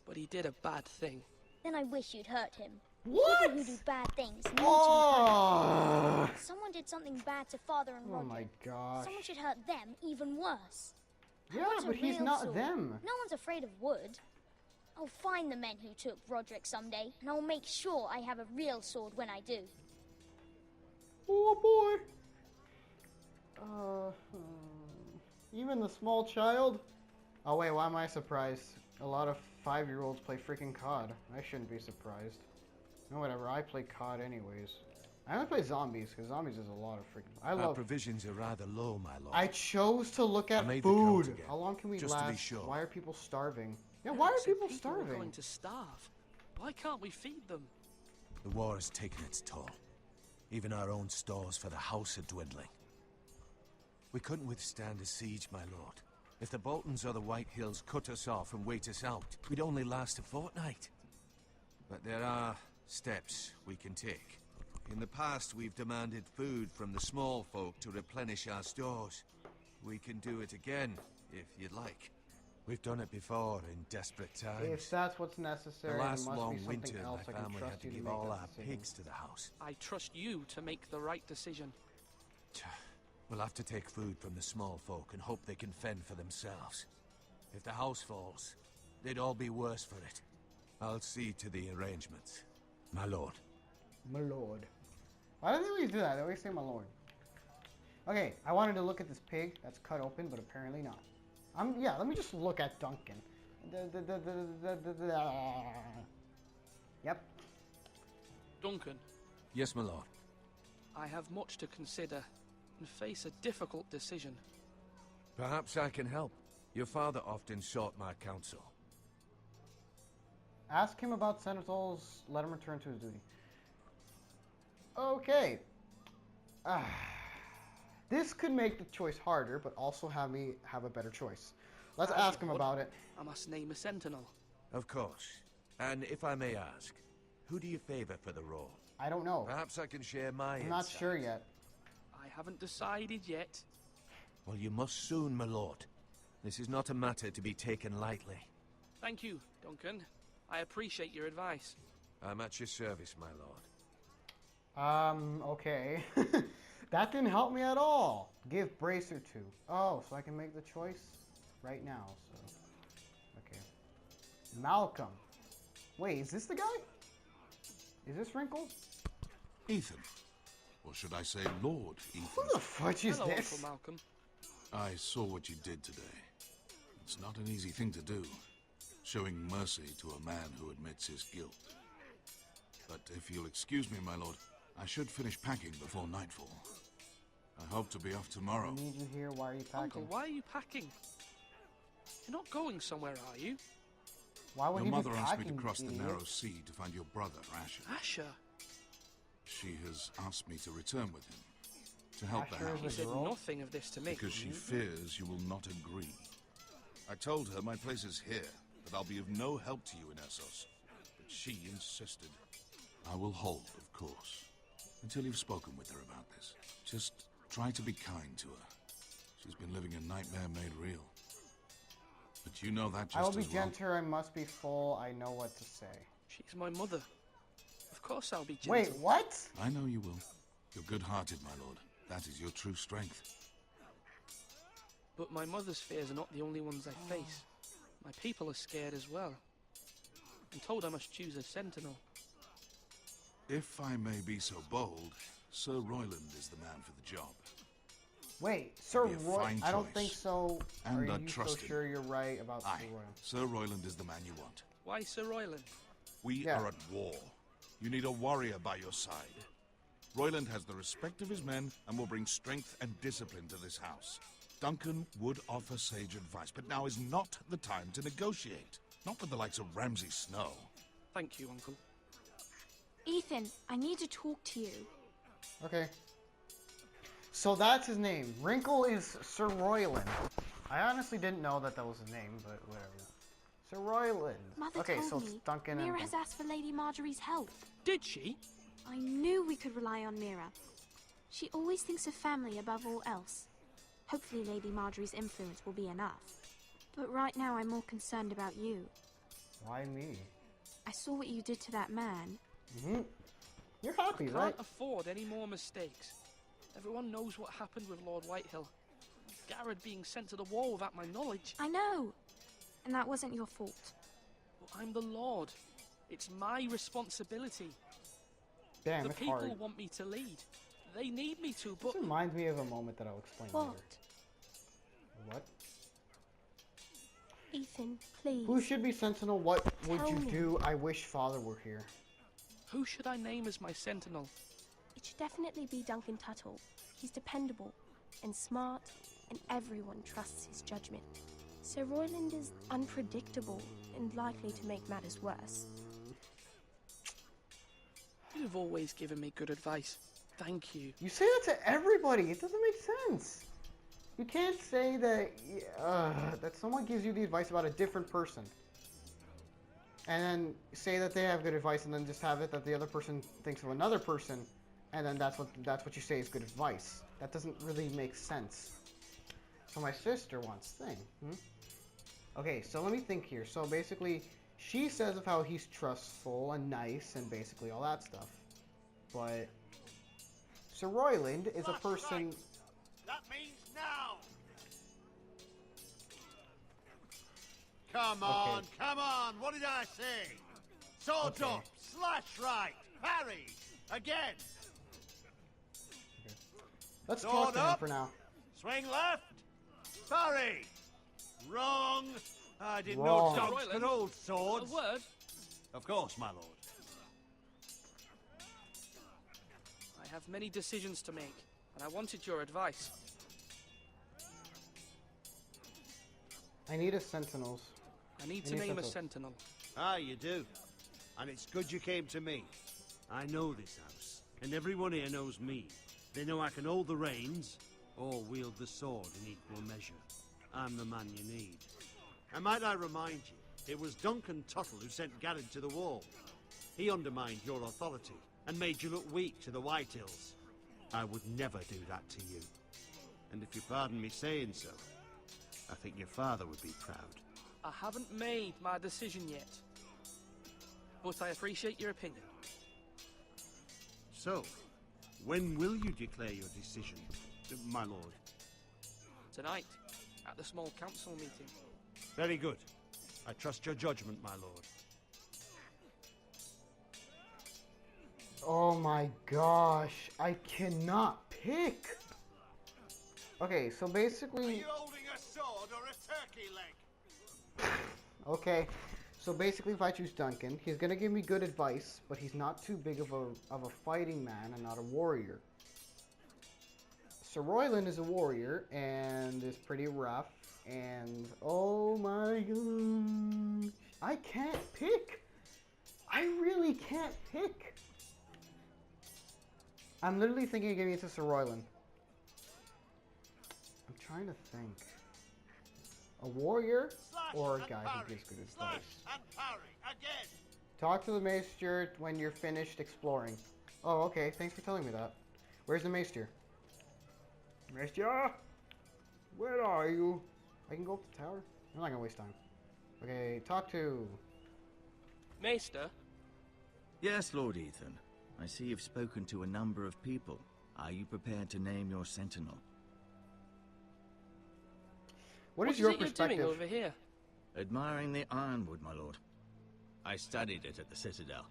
Speaker 10: but he did a bad thing.
Speaker 13: Then I wish you'd hurt him.
Speaker 1: What?
Speaker 13: People who do bad things need to be
Speaker 1: Oh!
Speaker 13: punished. Someone did something bad to Father and
Speaker 1: Oh
Speaker 13: Roger.
Speaker 1: my gosh.
Speaker 13: Someone should hurt them even worse. I
Speaker 1: Yeah,
Speaker 13: want a
Speaker 1: but he's
Speaker 13: real
Speaker 1: not
Speaker 13: sword.
Speaker 1: them.
Speaker 13: No one's afraid of wood. I'll find the men who took Roderick someday, and I'll make sure I have a real sword when I do.
Speaker 1: Oh boy. Even the small child? Oh wait, why am I surprised? A lot of 5-year-olds play freaking COD. I shouldn't be surprised. No, whatever, I play COD anyways. I only play zombies, because zombies is a lot of freaking...
Speaker 12: Our provisions are rather low, my lord.
Speaker 1: I chose to look at
Speaker 12: made the count
Speaker 1: food.
Speaker 12: again,
Speaker 1: How long can we
Speaker 12: just to be
Speaker 1: last?
Speaker 12: sure.
Speaker 1: Why are people starving? Yeah, why are
Speaker 10: Eric said
Speaker 1: people
Speaker 10: Are
Speaker 1: starving?
Speaker 10: going to starve. Why can't we feed them?
Speaker 12: The war has taken its toll. Even our own stores for the house are dwindling. We couldn't withstand a siege, my lord. If the Boltons or the White Hills cut us off and wait us out, we'd only last a fortnight. But there are steps we can take. In the past, we've demanded food from the small folk to replenish our stores. We can do it again, if you'd like. We've done it before in desperate times.
Speaker 1: If that's what's necessary,
Speaker 12: The last
Speaker 1: there must
Speaker 12: long
Speaker 1: be something
Speaker 12: winter,
Speaker 1: else
Speaker 12: my
Speaker 1: I can
Speaker 12: family
Speaker 1: trust
Speaker 12: had to
Speaker 1: you to
Speaker 12: give
Speaker 1: make
Speaker 12: all
Speaker 1: that
Speaker 12: our
Speaker 1: decision.
Speaker 12: pigs to the house.
Speaker 10: I trust you to make the right decision.
Speaker 12: We'll have to take food from the small folk and hope they can fend for themselves. If the house falls, they'd all be worse for it. I'll see to the arrangements, my lord.
Speaker 1: My lord. Why do they always do that? They always say my lord. Okay, I wanted to look at this pig that's cut open, but apparently not. Yeah, let me just look at Duncan. Yep.
Speaker 10: Duncan,
Speaker 12: Yes, my lord.
Speaker 10: I have much to consider and face a difficult decision.
Speaker 12: Perhaps I can help. Your father often sought my counsel.
Speaker 1: Ask him about Sentinels. Let him return to his duty. Okay. This could make the choice harder, but also have me have a better choice. Let's
Speaker 10: As
Speaker 1: ask
Speaker 10: you
Speaker 1: him
Speaker 10: would.
Speaker 1: about it.
Speaker 10: I must name a sentinel.
Speaker 12: Of course. And if I may ask, who do you favor for the role?
Speaker 1: I don't know.
Speaker 12: Perhaps I can share my
Speaker 1: I'm not
Speaker 12: insight.
Speaker 1: sure yet.
Speaker 10: I haven't decided yet.
Speaker 12: Well, you must soon, my lord. This is not a matter to be taken lightly.
Speaker 10: Thank you, Duncan. I appreciate your advice.
Speaker 12: I'm at your service, my lord.
Speaker 1: Okay. That didn't help me at all. Give Bracer to. Oh, so I can make the choice right now, so. Okay. Malcolm. Wait, is this the guy? Is this Wrinkle?
Speaker 14: Ethan. Or should I say Lord Ethan?
Speaker 1: Who the fudge is
Speaker 10: Hello,
Speaker 1: this?
Speaker 10: Uncle Malcolm.
Speaker 14: I saw what you did today. It's not an easy thing to do, showing mercy to a man who admits his guilt. But if you'll excuse me, my lord, I should finish packing before nightfall. I hope to be off tomorrow.
Speaker 1: I need you here. Why are you packing?
Speaker 10: Uncle, why are you packing? You're not going somewhere, are you?
Speaker 1: Why would
Speaker 14: Your
Speaker 1: he be
Speaker 14: mother asked me to
Speaker 1: packing,
Speaker 14: cross the
Speaker 1: idiot?
Speaker 14: narrow sea to find your brother, Asher.
Speaker 10: Asher?
Speaker 14: She has asked me to return with him, to help the
Speaker 1: Asher is
Speaker 10: He
Speaker 14: house.
Speaker 10: said
Speaker 1: girl?
Speaker 10: nothing of this to me.
Speaker 14: Because she fears you will not agree. I told her my place is here, that I'll be of no help to you in Essos. But she insisted. I will hold, of course, until you've spoken with her about this. Just try to be kind to her. She's been living a nightmare made real. But you know that just
Speaker 1: I will be
Speaker 14: as well.
Speaker 1: gentle. I must be full. I know what to say.
Speaker 10: She's my mother. Of course I'll be gentle.
Speaker 1: Wait, what?
Speaker 14: I know you will. You're good-hearted, my lord. That is your true strength.
Speaker 10: But my mother's fears are not the only ones I face. My people are scared as well. I'm told I must choose a sentinel.
Speaker 14: If I may be so bold, Sir Royland is the man for the job.
Speaker 1: Wait, Sir
Speaker 14: Be a
Speaker 1: Roy?
Speaker 14: fine
Speaker 1: I don't
Speaker 14: choice.
Speaker 1: think so.
Speaker 14: And
Speaker 1: Are
Speaker 14: a
Speaker 1: you so
Speaker 14: trusted.
Speaker 1: sure you're right about
Speaker 14: Aye,
Speaker 1: Sir Roy?
Speaker 14: Sir Royland is the man you want.
Speaker 10: Why Sir Royland?
Speaker 14: We
Speaker 1: Yeah.
Speaker 14: are at war. You need a warrior by your side. Royland has the respect of his men and will bring strength and discipline to this house. Duncan would offer sage advice, but now is not the time to negotiate. Not with the likes of Ramsay Snow.
Speaker 10: Thank you, Uncle.
Speaker 4: Ethan, I need to talk to you.
Speaker 1: Okay. So that's his name. Wrinkle is Sir Royland. I honestly didn't know that was his name, but whatever. Sir Royland.
Speaker 4: Mother
Speaker 1: Okay,
Speaker 4: told
Speaker 1: so
Speaker 4: me
Speaker 1: it's Duncan
Speaker 4: Mira
Speaker 1: and
Speaker 4: has asked for Lady Marjorie's help.
Speaker 10: Did she?
Speaker 4: I knew we could rely on Mira. She always thinks of family above all else. Hopefully Lady Marjorie's influence will be enough. But right now I'm more concerned about you.
Speaker 1: Why me?
Speaker 4: I saw what you did to that man.
Speaker 1: You're happy,
Speaker 10: I
Speaker 1: right?
Speaker 10: can't afford any more mistakes. Everyone knows what happened with Lord Whitehill. Garrett being sent to the wall without my knowledge.
Speaker 4: I know. And that wasn't your fault.
Speaker 10: But I'm the Lord. It's my responsibility.
Speaker 1: Damn,
Speaker 10: the
Speaker 1: it's
Speaker 10: people
Speaker 1: hard.
Speaker 10: want me to lead. They need me to, but...
Speaker 1: This reminds me of a moment that I'll explain
Speaker 4: What?
Speaker 1: later. What?
Speaker 15: Ethan, please.
Speaker 1: Who should be Sentinel? What would
Speaker 15: Tell
Speaker 1: you
Speaker 15: me.
Speaker 1: do? I wish Father were here.
Speaker 10: Who should I name as my sentinel?
Speaker 15: It should definitely be Duncan Tuttle. He's dependable and smart, and everyone trusts his judgment. Sir Royland is unpredictable and likely to make matters worse.
Speaker 10: You've always given me good advice. Thank you.
Speaker 1: You say that to everybody. It doesn't make sense. You can't say that that someone gives you the advice about a different person, and then say that they have good advice, and then just have it that the other person thinks of another person, and then that's what you say is good advice. That doesn't really make sense. So my sister wants thing. Okay, so let me think here. So basically, she says of how he's trustful and nice and basically all that stuff, but Sir Royland is a person.
Speaker 11: Right. That means now. Come on,
Speaker 1: Okay.
Speaker 11: come on. What did I say? Swords
Speaker 1: Okay.
Speaker 11: up, slash right, parry, again.
Speaker 1: Let's
Speaker 11: Sword
Speaker 1: talk to him
Speaker 11: up.
Speaker 1: for now.
Speaker 11: Swing left, parry. Wrong. I didn't
Speaker 1: Wrong.
Speaker 11: know dogs
Speaker 10: Royland,
Speaker 11: could hold swords.
Speaker 10: A word?
Speaker 11: Of course, my lord.
Speaker 10: I have many decisions to make, and I wanted your advice.
Speaker 1: I need a sentinels.
Speaker 10: I need
Speaker 1: I
Speaker 10: to
Speaker 1: need
Speaker 10: name a
Speaker 1: sentinels.
Speaker 10: sentinel.
Speaker 11: Ah, you do. And it's good you came to me. I know this house, and everyone here knows me. They know I can hold the reins, or wield the sword in equal measure. I'm the man you need. And might I remind you, it was Duncan Tuttle who sent Garrett to the wall. He undermined your authority, and made you look weak to the Whitehills. I would never do that to you. And if you pardon me saying so, I think your father would be proud.
Speaker 10: I haven't made my decision yet, but I appreciate your opinion.
Speaker 11: So, when will you declare your decision, my lord?
Speaker 10: Tonight, at the small council meeting.
Speaker 11: Very good. I trust your judgment, my lord.
Speaker 1: Oh my gosh, I cannot pick. Okay, so basically.
Speaker 11: Are you holding a sword or a turkey leg?
Speaker 1: Okay, so basically, if I choose Duncan, he's gonna give me good advice, but he's not too big of a fighting man and not a warrior. Sir Royland is a warrior and is pretty rough. And oh my gosh, I can't pick. I really can't pick. I'm literally thinking of giving it to Sir Royland. I'm trying to think. A warrior or a guy who gives good advice?
Speaker 11: And parry, again.
Speaker 1: Talk to the maester when you're finished exploring. Oh, okay. Thanks for telling me that. Where's the maester? Maester? Where are you? I can go up the tower? I'm not gonna waste time. Okay, talk to...
Speaker 10: Maester?
Speaker 9: Yes, Lord Ethan. I see you've spoken to a number of people. Are you prepared to name your sentinel?
Speaker 1: What is your
Speaker 10: it
Speaker 1: perspective?
Speaker 10: you're doing over here?
Speaker 9: Admiring the ironwood, my lord. I studied it at the Citadel.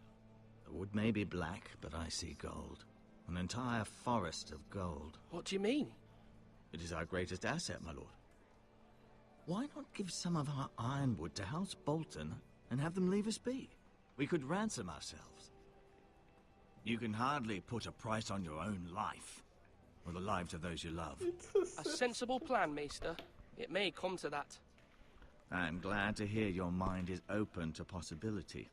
Speaker 9: The wood may be black, but I see gold. An entire forest of gold.
Speaker 10: What do you mean?
Speaker 9: It is our greatest asset, my lord. Why not give some of our ironwood to House Bolton and have them leave us be? We could ransom ourselves. You can hardly put a price on your own life, or the lives of those you love.
Speaker 10: A sensible plan, Maester. It may come to that.
Speaker 9: I'm glad to hear your mind is open to possibility.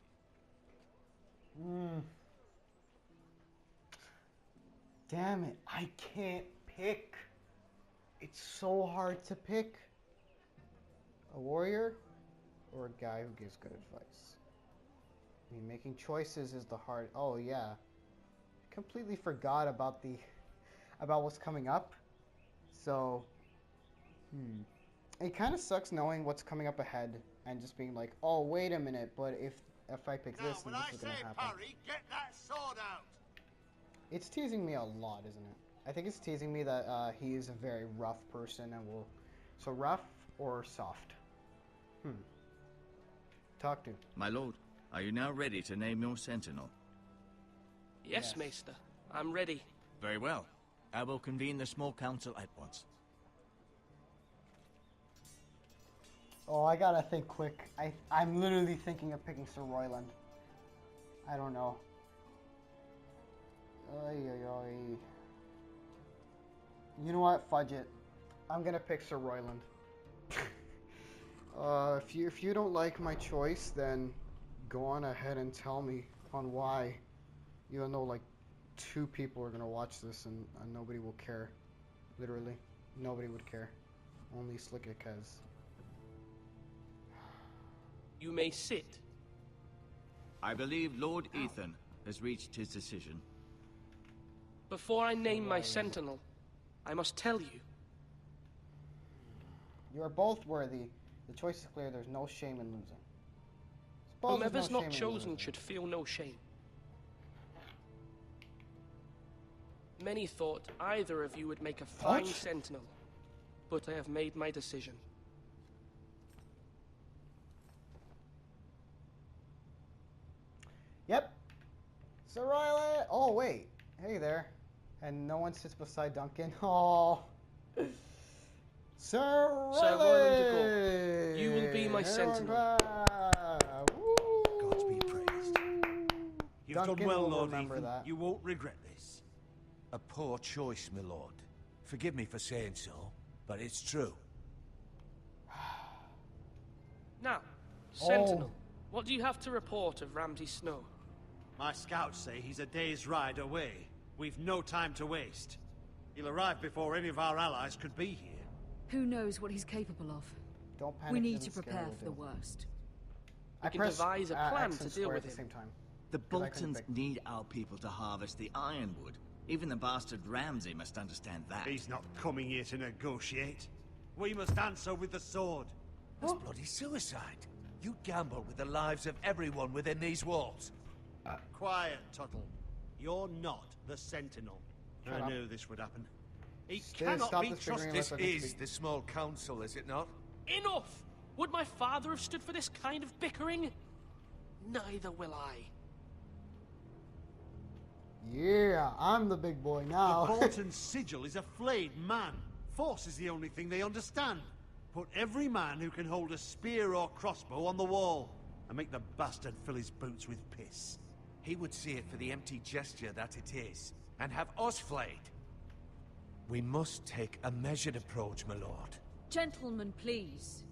Speaker 1: Damn it, I can't pick. It's so hard to pick. A warrior or a guy who gives good advice? I mean, making choices is the hard... Oh, yeah. Completely forgot about about what's coming up. So, it kind of sucks knowing what's coming up ahead and just being like, oh, wait a minute, but if I pick this, then this is going to happen.
Speaker 11: Parry, get that sword out!
Speaker 1: It's teasing me a lot, isn't it? I think it's teasing me that he is a very rough person and will... So rough or soft? Talk to.
Speaker 9: My lord, are you now ready to name your sentinel?
Speaker 10: Yes, Maester. I'm ready.
Speaker 9: Very well. I will convene the small council at once.
Speaker 1: Oh, I gotta think quick. I'm literally thinking of picking Sir Royland. I don't know. Oy, oy, oy. You know what? Fudge it. I'm gonna pick Sir Royland. If you don't like my choice, then go on ahead and tell me on why. Even though like 2 people are gonna watch this and nobody will care. Literally, nobody would care. Only Slickit cares.
Speaker 10: You may sit.
Speaker 9: I believe Lord Ethan has reached his decision.
Speaker 10: Before I name my sentinel, I must tell you.
Speaker 1: You are both worthy. The choice is clear. There's no shame in losing. Suppose
Speaker 10: Whomever's
Speaker 1: there's no
Speaker 10: not
Speaker 1: shame in
Speaker 10: chosen
Speaker 1: losing.
Speaker 10: should feel no shame. Many thought either of you would make a fine sentinel, but I have made my decision.
Speaker 1: Yep. Sir Royland. Oh wait. Hey there. And no one sits beside Duncan. Oh. Sir Royland
Speaker 10: de Gore, you will be my sentinel.
Speaker 11: Gods be praised. You've
Speaker 1: Duncan
Speaker 11: done well,
Speaker 1: will
Speaker 11: Lord
Speaker 1: remember
Speaker 11: Ethan.
Speaker 1: that.
Speaker 11: You won't regret this.
Speaker 12: A poor choice, my lord. Forgive me for saying so, but it's true.
Speaker 10: Now, sentinel, what do you have to report of Ramsay Snow?
Speaker 11: My scouts say he's a day's ride away. We've no time to waste. He'll arrive before any of our allies could be here.
Speaker 16: Who knows what he's capable of?
Speaker 1: Don't panic.
Speaker 16: We need
Speaker 1: doesn't
Speaker 16: to
Speaker 1: scare
Speaker 16: prepare
Speaker 1: will
Speaker 16: for the
Speaker 1: do.
Speaker 16: worst.
Speaker 10: We can devise a plan to deal with
Speaker 1: at the same
Speaker 10: him.
Speaker 1: time.
Speaker 9: The
Speaker 1: 'Cause I couldn't
Speaker 9: Boltons
Speaker 1: pick.
Speaker 9: need our people to harvest the ironwood. Even the bastard Ramsay must understand that.
Speaker 11: He's not coming here to negotiate. We must answer with the sword.
Speaker 12: That's bloody suicide. You gamble with the lives of everyone within these walls.
Speaker 11: Quiet, Tuttle. You're not the Sentinel.
Speaker 1: Shut
Speaker 11: I
Speaker 1: up.
Speaker 11: knew this would happen. He
Speaker 1: Stop
Speaker 11: cannot be
Speaker 1: this figuring
Speaker 11: trusted.
Speaker 1: unless
Speaker 12: This
Speaker 1: I can
Speaker 12: is
Speaker 1: speak.
Speaker 12: the small council, is it not?
Speaker 10: Enough! Would my father have stood for this kind of bickering? Neither will I.
Speaker 1: Yeah, I'm the big boy now.
Speaker 11: The Bolton sigil is a flayed man. Force is the only thing they understand. Put every man who can hold a spear or crossbow on the wall, and make the bastard fill his boots with piss.
Speaker 12: He would see it for the empty gesture that it is, and have us flayed. We must take a measured approach, my lord.
Speaker 16: Gentlemen, please.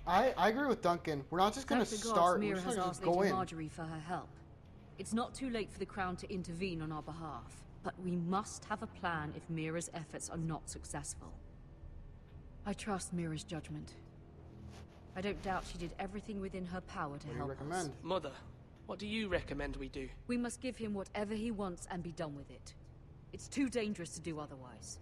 Speaker 1: I agree with Duncan. We're not just gonna
Speaker 16: Thank the gods
Speaker 1: start. We're
Speaker 16: Mira
Speaker 1: just
Speaker 16: has
Speaker 1: gonna
Speaker 16: asked
Speaker 1: just go
Speaker 16: Lady
Speaker 1: in.
Speaker 16: Marjorie for her help. It's not too late for the Crown to intervene on our behalf, but we must have a plan if Mira's efforts are not successful. I trust Mira's judgment. I don't doubt she did everything within her power to
Speaker 1: What do you
Speaker 16: help
Speaker 1: recommend?
Speaker 16: us.
Speaker 10: Mother, what do you recommend we do?
Speaker 16: We must give him whatever he wants and be done with it. It's too dangerous to do otherwise.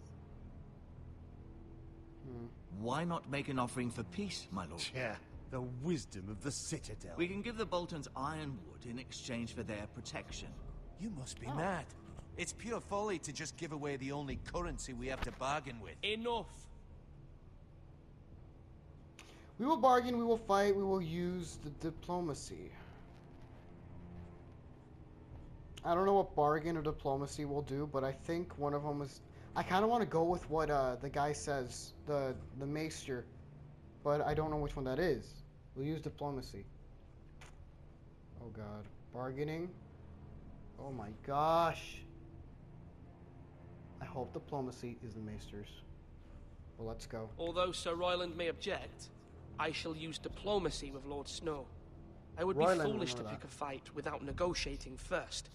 Speaker 9: Why not make an offering for peace, my lord?
Speaker 11: Yeah, the wisdom of the Citadel.
Speaker 9: We can give the Boltons ironwood in exchange for their protection.
Speaker 12: You must be mad. It's pure folly to just give away the only currency we have to bargain with.
Speaker 10: Enough!
Speaker 1: We will bargain, we will fight, we will use the diplomacy. I don't know what bargain or diplomacy will do, but I think one of them is... I kind of want to go with what the guy says, the maester, but I don't know which one that is. We'll use diplomacy. Oh god. Bargaining? Oh my gosh. I hope diplomacy is the maester's. Well, let's go.
Speaker 10: Although Sir Royland may object, I shall use diplomacy with Lord Snow. I would
Speaker 1: Royland
Speaker 10: be
Speaker 1: will
Speaker 10: foolish
Speaker 1: know
Speaker 10: to
Speaker 1: that.
Speaker 10: pick a fight without negotiating first.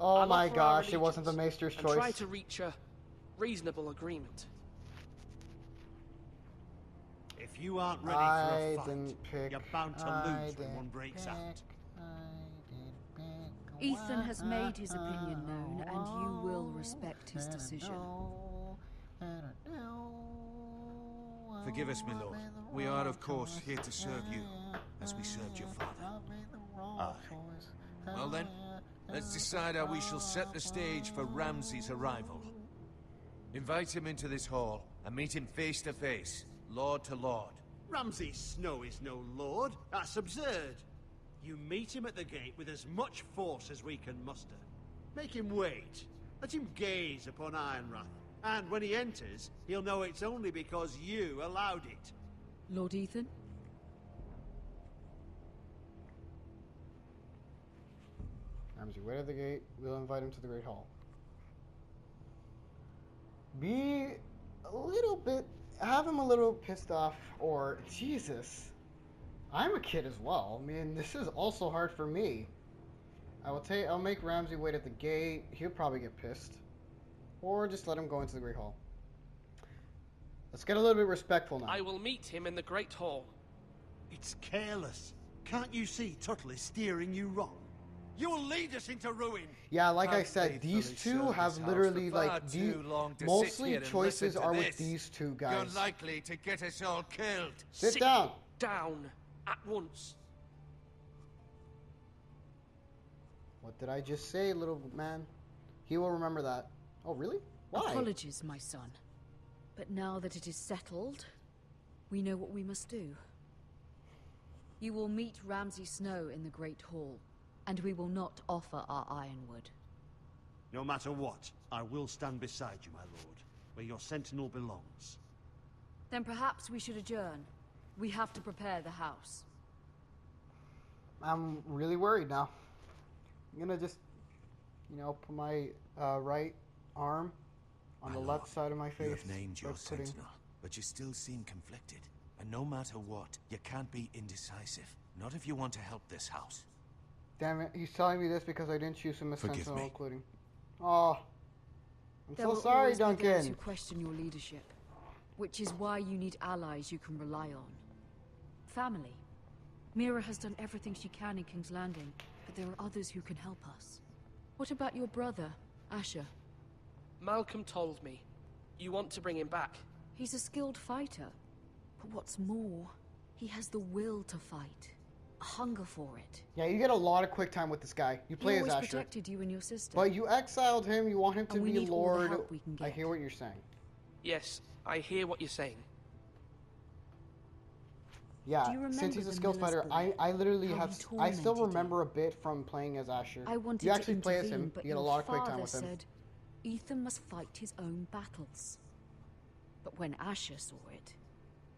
Speaker 1: Oh
Speaker 10: I'll
Speaker 1: my
Speaker 10: offer our
Speaker 1: gosh, it wasn't the
Speaker 10: allegiance
Speaker 1: Maester's
Speaker 10: and
Speaker 1: choice.
Speaker 10: try to reach a reasonable agreement.
Speaker 11: If you aren't ready
Speaker 1: I
Speaker 11: for a
Speaker 1: didn't
Speaker 11: fight,
Speaker 1: pick.
Speaker 11: you're bound to
Speaker 1: I
Speaker 11: lose when
Speaker 1: didn't
Speaker 11: one breaks
Speaker 1: pick.
Speaker 11: out.
Speaker 16: Ethan has made his opinion known, and you will respect his decision.
Speaker 12: Forgive us, my lord. We are, of course, here to serve you, as we served your father. Aye. Well then, let's decide how we shall set the stage for Ramsay's arrival. Invite him into this hall, and meet him face to face, lord to lord.
Speaker 11: Ramsay Snow is no lord. That's absurd. You meet him at the gate with as much force as we can muster. Make him wait. Let him gaze upon Ironrath. And when he enters, he'll know it's only because you allowed it.
Speaker 16: Lord Ethan?
Speaker 1: Ramsay, wait at the gate. We'll invite him to the Great Hall. Be a little bit... Have him a little pissed off, or... Jesus. I'm a kid as well. I mean, this is also hard for me. I'll make Ramsay wait at the gate. He'll probably get pissed. Or just let him go into the Great Hall. Let's get a little bit respectful now.
Speaker 10: I will meet him in the Great Hall.
Speaker 11: It's careless. Can't you see Tuttle is steering you wrong? You'll lead us into ruin.
Speaker 1: Yeah, like I said, these two have literally, like, mostly choices are with these two guys.
Speaker 12: You're likely to get us all killed.
Speaker 1: Sit down.
Speaker 10: Down. At once.
Speaker 1: What did I just say, little man? He will remember that. Oh, really? Why?
Speaker 16: Apologies, my son. But now that it is settled, we know what we must do. You will meet Ramsay Snow in the Great Hall, and we will not offer our ironwood.
Speaker 11: No matter what, I will stand beside you, my lord, where your sentinel belongs.
Speaker 16: Then perhaps we should adjourn. We have to prepare the house.
Speaker 1: I'm really worried now. I'm gonna just, you know, put my right arm on the left side of my face.
Speaker 12: You have named your sentinel, but you still seem conflicted. And no matter what, you can't be indecisive. Not if you want to help this house.
Speaker 1: Damn it, he's telling me this because I didn't choose him as
Speaker 12: Forgive
Speaker 1: sentinel,
Speaker 12: me.
Speaker 1: including... Oh, I'm
Speaker 16: There
Speaker 1: so
Speaker 16: will
Speaker 1: sorry,
Speaker 16: always be those
Speaker 1: Duncan.
Speaker 16: who question your leadership, which is why you need allies you can rely on. Family. Mira has done everything she can in King's Landing, but there are others who can help us. What about your brother, Asher?
Speaker 10: Malcolm told me. You want to bring him back.
Speaker 16: He's a skilled fighter. But what's more, he has the will to fight. A hunger for it.
Speaker 1: Yeah, you get a lot of quick time with this guy. You play
Speaker 16: He
Speaker 1: as
Speaker 16: always
Speaker 1: Asher.
Speaker 16: protected you and your sister.
Speaker 1: But you exiled him, you want him to
Speaker 16: And we
Speaker 1: be
Speaker 16: need all the
Speaker 1: Lord.
Speaker 16: help we can
Speaker 1: I
Speaker 16: get.
Speaker 1: hear what you're saying.
Speaker 10: Yes, I hear what you're saying.
Speaker 1: Yeah,
Speaker 16: Do you remember
Speaker 1: since he's a
Speaker 16: the
Speaker 1: skilled
Speaker 16: Miller's
Speaker 1: fighter,
Speaker 16: boy?
Speaker 1: I literally
Speaker 16: How
Speaker 1: have...
Speaker 16: he
Speaker 1: I still
Speaker 16: tormented
Speaker 1: remember a bit from playing as Asher.
Speaker 16: I wanted
Speaker 1: you
Speaker 16: to
Speaker 1: actually play as him,
Speaker 16: intervene, but
Speaker 1: you get a
Speaker 16: your
Speaker 1: lot of quick time
Speaker 16: father
Speaker 1: with him.
Speaker 16: said Ethan must fight his own battles. But when Asher saw it,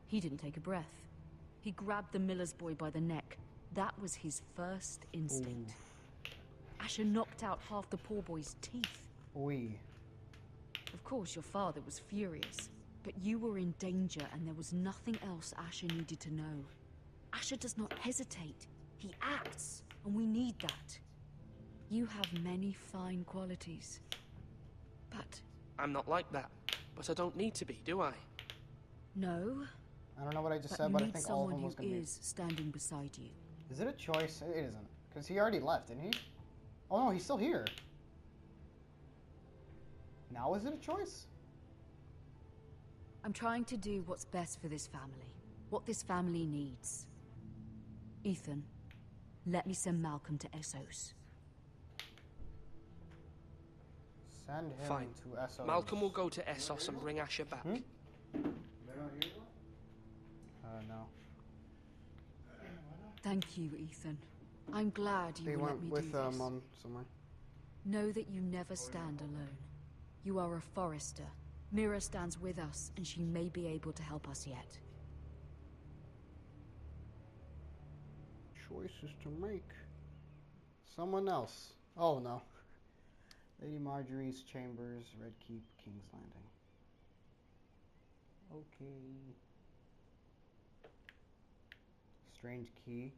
Speaker 16: he didn't take a breath. He grabbed the miller's boy by the neck. That was his first instinct. Asher knocked out half the poor boy's teeth.
Speaker 1: Oui.
Speaker 16: Of course, your father was furious, but you were in danger and there was nothing else Asher needed to know. Asher does not hesitate. He acts, and we need that. You have many fine qualities, but...
Speaker 10: I'm not like that, but I don't need to be, do I?
Speaker 16: No.
Speaker 1: I don't know what I just
Speaker 16: But
Speaker 1: said,
Speaker 16: you
Speaker 1: but I
Speaker 16: need
Speaker 1: think all of
Speaker 16: someone
Speaker 1: them was
Speaker 16: who
Speaker 1: going to be...
Speaker 16: is standing beside you.
Speaker 1: Is it a choice? It isn't. Because he already left, didn't he? Oh no, he's still here. Now is it a choice?
Speaker 16: I'm trying to do what's best for this family. What this family needs. Ethan, let me send Malcolm to Essos.
Speaker 1: Send him
Speaker 10: Fine.
Speaker 1: to Essos.
Speaker 10: Malcolm will go to Essos and bring Asher back.
Speaker 1: No.
Speaker 16: Thank you, Ethan. I'm glad
Speaker 1: They
Speaker 16: you will let
Speaker 1: went
Speaker 16: me
Speaker 1: with
Speaker 16: do this.
Speaker 1: Mom somewhere.
Speaker 16: Know that you never stand alone. You are a forester. Mira stands with us, and she may be able to help us yet.
Speaker 1: Choices to make. Someone else. Oh no. Lady Marjorie's Chambers, Red Keep, King's Landing. Okay. Strange key.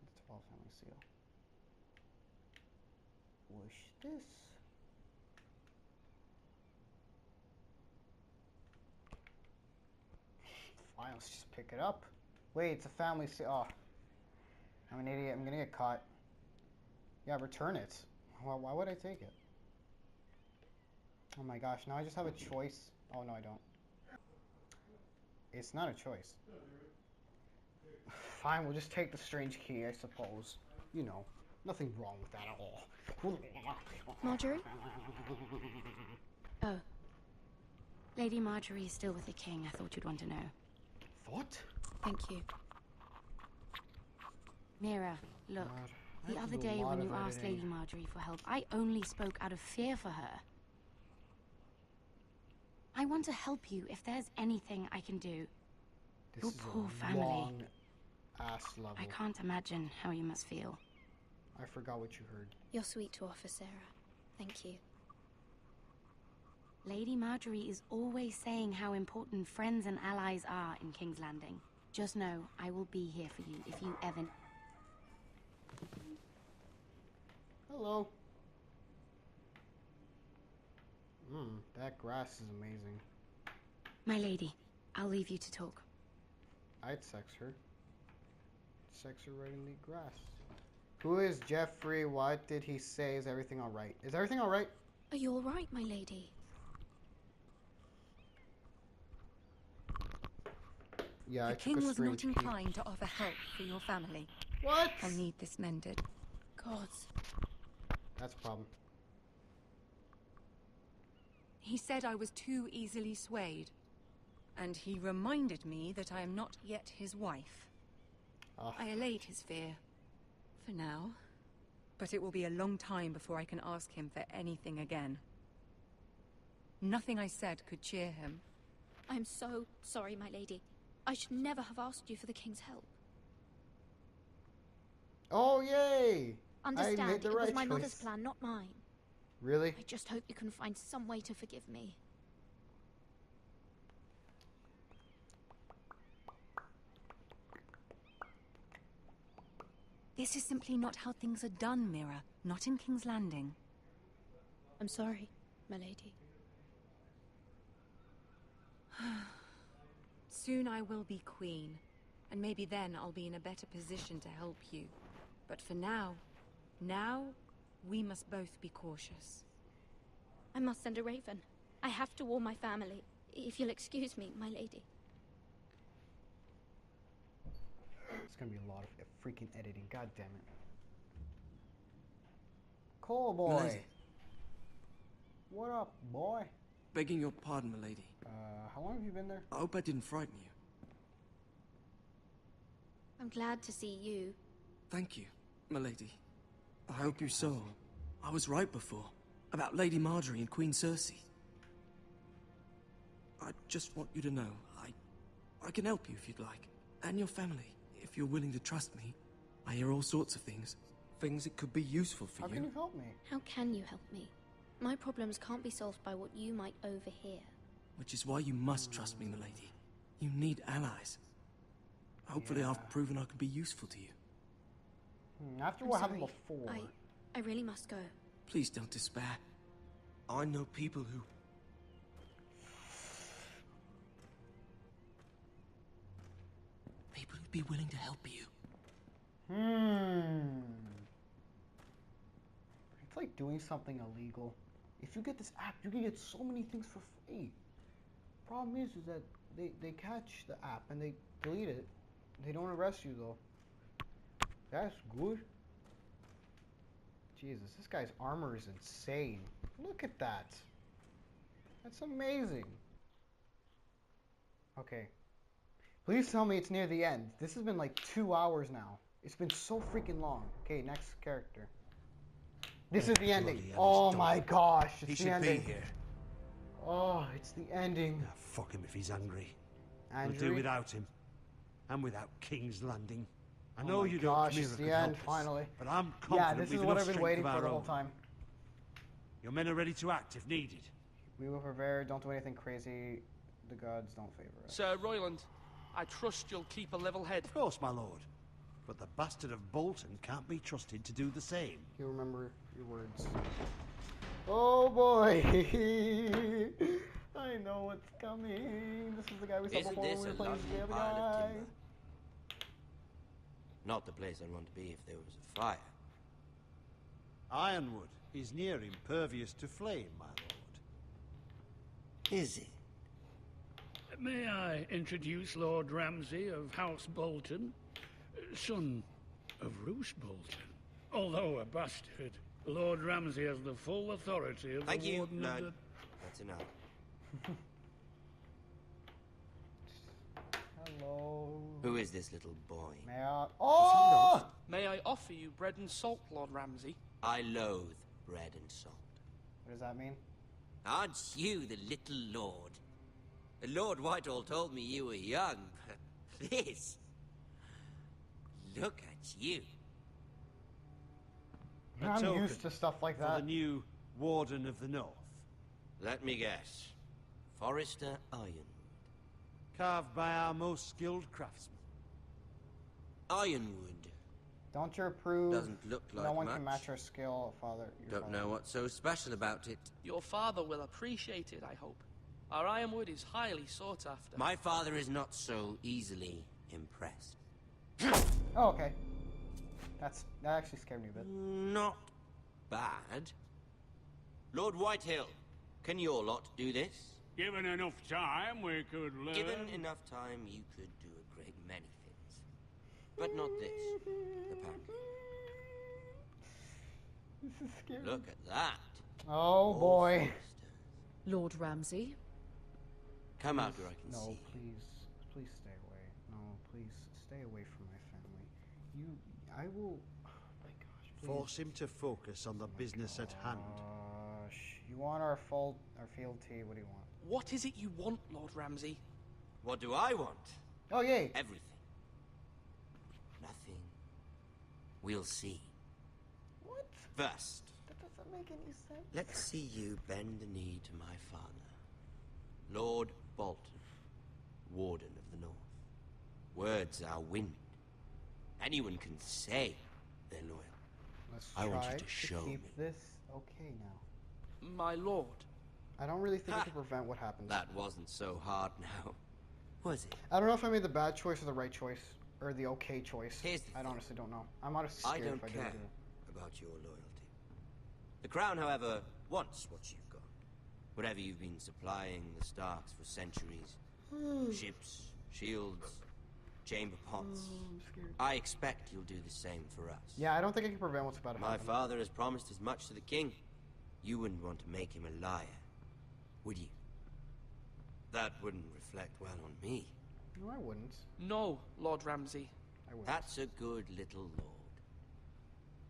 Speaker 1: The 12 family seal. Push this. Fine, let's just pick it up. Wait, it's a family oh. I'm an idiot. I'm gonna get caught. Yeah, return it. Why would I take it? Oh my gosh, now I just have a choice. Oh no, I don't. It's not a choice. Fine, we'll just take the strange key, I suppose. You know, nothing wrong with that at all.
Speaker 4: Marjorie?
Speaker 3: Oh. Lady Marjorie is still with the king. I thought you'd want to know.
Speaker 1: What?
Speaker 4: Thank you.
Speaker 3: Mira, look.
Speaker 1: God,
Speaker 3: The other day when you asked Lady Marjorie for help, I only spoke out of fear for her. I want to help you if there's anything I can do.
Speaker 1: This
Speaker 3: Your
Speaker 1: is
Speaker 3: poor
Speaker 1: a
Speaker 3: family.
Speaker 1: long ass level.
Speaker 3: I can't imagine how you must feel.
Speaker 1: I forgot what you heard.
Speaker 4: You're sweet to offer, Sarah. Thank you.
Speaker 3: Lady Marjorie is always saying how important friends and allies are in King's Landing. Just know, I will be here for you if you ever...
Speaker 1: Hello. That grass is amazing.
Speaker 3: My lady, I'll leave you to talk.
Speaker 1: I'd sex her. Sex her right in the grass. Who is Jeffrey? What did he say? Is everything alright? Is everything alright?
Speaker 4: Are you all right, my lady?
Speaker 1: Yeah,
Speaker 6: the king was not inclined to offer help for your family.
Speaker 1: What?
Speaker 6: I'll need this mended.
Speaker 4: Gods.
Speaker 1: That's a problem.
Speaker 6: He said I was too easily swayed. And he reminded me that I am not yet his wife. I allayed his fear. For now. But it will be a long time before I can ask him for anything again. Nothing I said could cheer him.
Speaker 4: I'm so sorry, my lady. I should never have asked you for the king's help.
Speaker 1: Oh, yay!
Speaker 4: Understand,
Speaker 1: I made the
Speaker 4: it was
Speaker 1: right
Speaker 4: my
Speaker 1: choice.
Speaker 4: mother's plan, not mine.
Speaker 1: Really?
Speaker 4: I just hope you can find some way to forgive me.
Speaker 6: This is simply not how things are done, Mira. Not in King's Landing.
Speaker 4: I'm sorry, my lady.
Speaker 6: Soon I will be queen, and maybe then I'll be in a better position to help you. But for now, we must both be cautious.
Speaker 4: I must send a raven. I have to warn my family. If you'll excuse me, my lady.
Speaker 1: It's gonna be a lot of freaking editing. God damn it. Cole boy.
Speaker 10: Milady.
Speaker 1: What up, boy?
Speaker 10: Begging your pardon, milady.
Speaker 1: How long have you been there?
Speaker 10: I hope I didn't frighten you.
Speaker 4: I'm glad to see you.
Speaker 10: Thank you, milady. I hope you saw. I was right before. About Lady Marjorie and Queen Cersei. I just want you to know, I can help you if you'd like. And your family, if you're willing to trust me. I hear all sorts of things. Things that could be useful for
Speaker 1: How
Speaker 10: you.
Speaker 1: can you help me?
Speaker 4: How can you help me? My problems can't be solved by what you might overhear.
Speaker 10: Which is why you must trust me, milady. You need allies. Hopefully I've proven I can be useful to you.
Speaker 1: After
Speaker 4: I'm
Speaker 1: what happened
Speaker 4: sorry.
Speaker 1: before.
Speaker 4: I really must go.
Speaker 10: Please don't despair. I know people who... People who'd be willing to help you.
Speaker 1: It's like doing something illegal. If you get this app, you can get so many things for free. Problem is that they catch the app and they delete it. They don't arrest you though. That's good. Jesus, this guy's armor is insane. Look at that. That's amazing. Okay. Please tell me it's near the end. This has been like 2 hours now. It's been so freaking long. Okay, next character. This is the ending. Oh my gosh, it's
Speaker 11: He
Speaker 1: the
Speaker 11: should
Speaker 1: ending.
Speaker 11: be here.
Speaker 1: Oh, it's the ending.
Speaker 11: Ah, fuck him if he's angry. We'll
Speaker 1: Andrew?
Speaker 11: do without him. And without King's Landing. I
Speaker 1: Oh
Speaker 11: know
Speaker 1: my
Speaker 11: you
Speaker 1: gosh,
Speaker 11: don't
Speaker 1: it's
Speaker 11: come
Speaker 1: the
Speaker 11: here and
Speaker 1: end,
Speaker 11: help us,
Speaker 1: finally.
Speaker 11: but I'm
Speaker 1: Yeah,
Speaker 11: confident
Speaker 1: this
Speaker 11: we've
Speaker 1: is what
Speaker 11: enough
Speaker 1: I've been
Speaker 11: strength
Speaker 1: waiting
Speaker 11: of
Speaker 1: for
Speaker 11: our
Speaker 1: the whole
Speaker 11: own.
Speaker 1: time.
Speaker 11: Your men are ready to act if needed.
Speaker 1: We will prevail, don't do anything crazy. The gods don't favor us.
Speaker 10: Sir Royland, I trust you'll keep a level head.
Speaker 11: Of course, my lord. But the bastard of Bolton can't be trusted to do the same.
Speaker 1: You remember Your words. Oh boy! I know what's coming. This is the guy we saw
Speaker 7: Isn't
Speaker 1: before when
Speaker 7: this
Speaker 1: we
Speaker 7: a
Speaker 1: were playing
Speaker 7: lovely
Speaker 1: the other
Speaker 7: pile of
Speaker 1: guy.
Speaker 7: timber? Not the place I'd want to be if there was a fire.
Speaker 11: Ironwood is near impervious to flame, my lord.
Speaker 7: Is it?
Speaker 17: May I introduce Lord Ramsay of House Bolton, son of Roose Bolton. Although a bastard, Lord Ramsay has the full authority of
Speaker 7: Thank
Speaker 17: the
Speaker 7: you,
Speaker 17: Warden of
Speaker 7: lad.
Speaker 17: the...
Speaker 7: That's enough.
Speaker 1: Hello.
Speaker 7: Who is this little boy?
Speaker 1: May I... Oh!
Speaker 18: May I offer you bread and salt, Lord Ramsay?
Speaker 7: I loathe bread and salt.
Speaker 1: What does that mean?
Speaker 7: Aren't you the little lord? Lord Whitehall told me you were young, but this... Look at you.
Speaker 11: A
Speaker 1: I'm
Speaker 11: token
Speaker 1: used to stuff like
Speaker 11: for
Speaker 1: that.
Speaker 11: the new Warden of the North.
Speaker 7: Let me guess. Forrester Ironwood.
Speaker 11: Carved by our most skilled craftsmen.
Speaker 7: Ironwood.
Speaker 1: Don't you approve?
Speaker 7: Doesn't look like
Speaker 1: no one
Speaker 7: much.
Speaker 1: can match your skill, father. Your
Speaker 7: Don't
Speaker 1: father.
Speaker 7: know what's so special about it.
Speaker 18: Your father will appreciate it, I hope. Our ironwood is highly sought after.
Speaker 7: My father is not so easily impressed.
Speaker 1: Oh, okay. That actually scared me a bit.
Speaker 7: Not bad. Lord Whitehill, can your lot do this?
Speaker 17: Given enough time, we could learn...
Speaker 7: Given enough time, you could do a great many things. But not this, apparently.
Speaker 1: This is scary.
Speaker 7: Look at that.
Speaker 1: Oh, boy.
Speaker 16: Lord Ramsay?
Speaker 7: Come out where I can
Speaker 1: no,
Speaker 7: see.
Speaker 1: please stay away. No, please stay away from my family. I will... Oh my gosh, please.
Speaker 11: Force him to focus on the business at hand.
Speaker 1: Gosh. You want our field tea? What do you want?
Speaker 18: What is it you want, Lord Ramsay?
Speaker 7: What do I want?
Speaker 1: Oh, yay.
Speaker 7: Everything. Nothing. We'll see.
Speaker 1: What?
Speaker 7: First,
Speaker 1: That doesn't make any sense.
Speaker 7: let's see you bend the knee to my father. Lord Bolton, Warden of the North. Words are wind. Anyone can say they're loyal.
Speaker 1: Let's
Speaker 7: I want
Speaker 1: try
Speaker 7: you to show
Speaker 1: keep
Speaker 7: me.
Speaker 1: this okay now.
Speaker 18: My lord.
Speaker 1: I don't really think I can prevent what happens.
Speaker 7: That wasn't so hard now, was it?
Speaker 1: I don't know if I made the bad choice or the right choice. Or the okay choice.
Speaker 7: Here's the
Speaker 1: I honestly don't know. I'm honestly
Speaker 7: I
Speaker 1: scared
Speaker 7: don't
Speaker 1: if I
Speaker 7: care
Speaker 1: do it.
Speaker 7: about your loyalty. The Crown, however, wants what you've got. Whatever you've been supplying the Starks for centuries. Ships, shields, chamber pots.
Speaker 1: I'm scared.
Speaker 7: I expect you'll do the same for us.
Speaker 1: Yeah, I don't think I can prevent what's about to
Speaker 7: My
Speaker 1: happen.
Speaker 7: father has promised as much to the king. You wouldn't want to make him a liar, would you? That wouldn't reflect well on me.
Speaker 1: No, I wouldn't.
Speaker 18: No, Lord Ramsay.
Speaker 1: I wouldn't.
Speaker 7: That's a good little lord.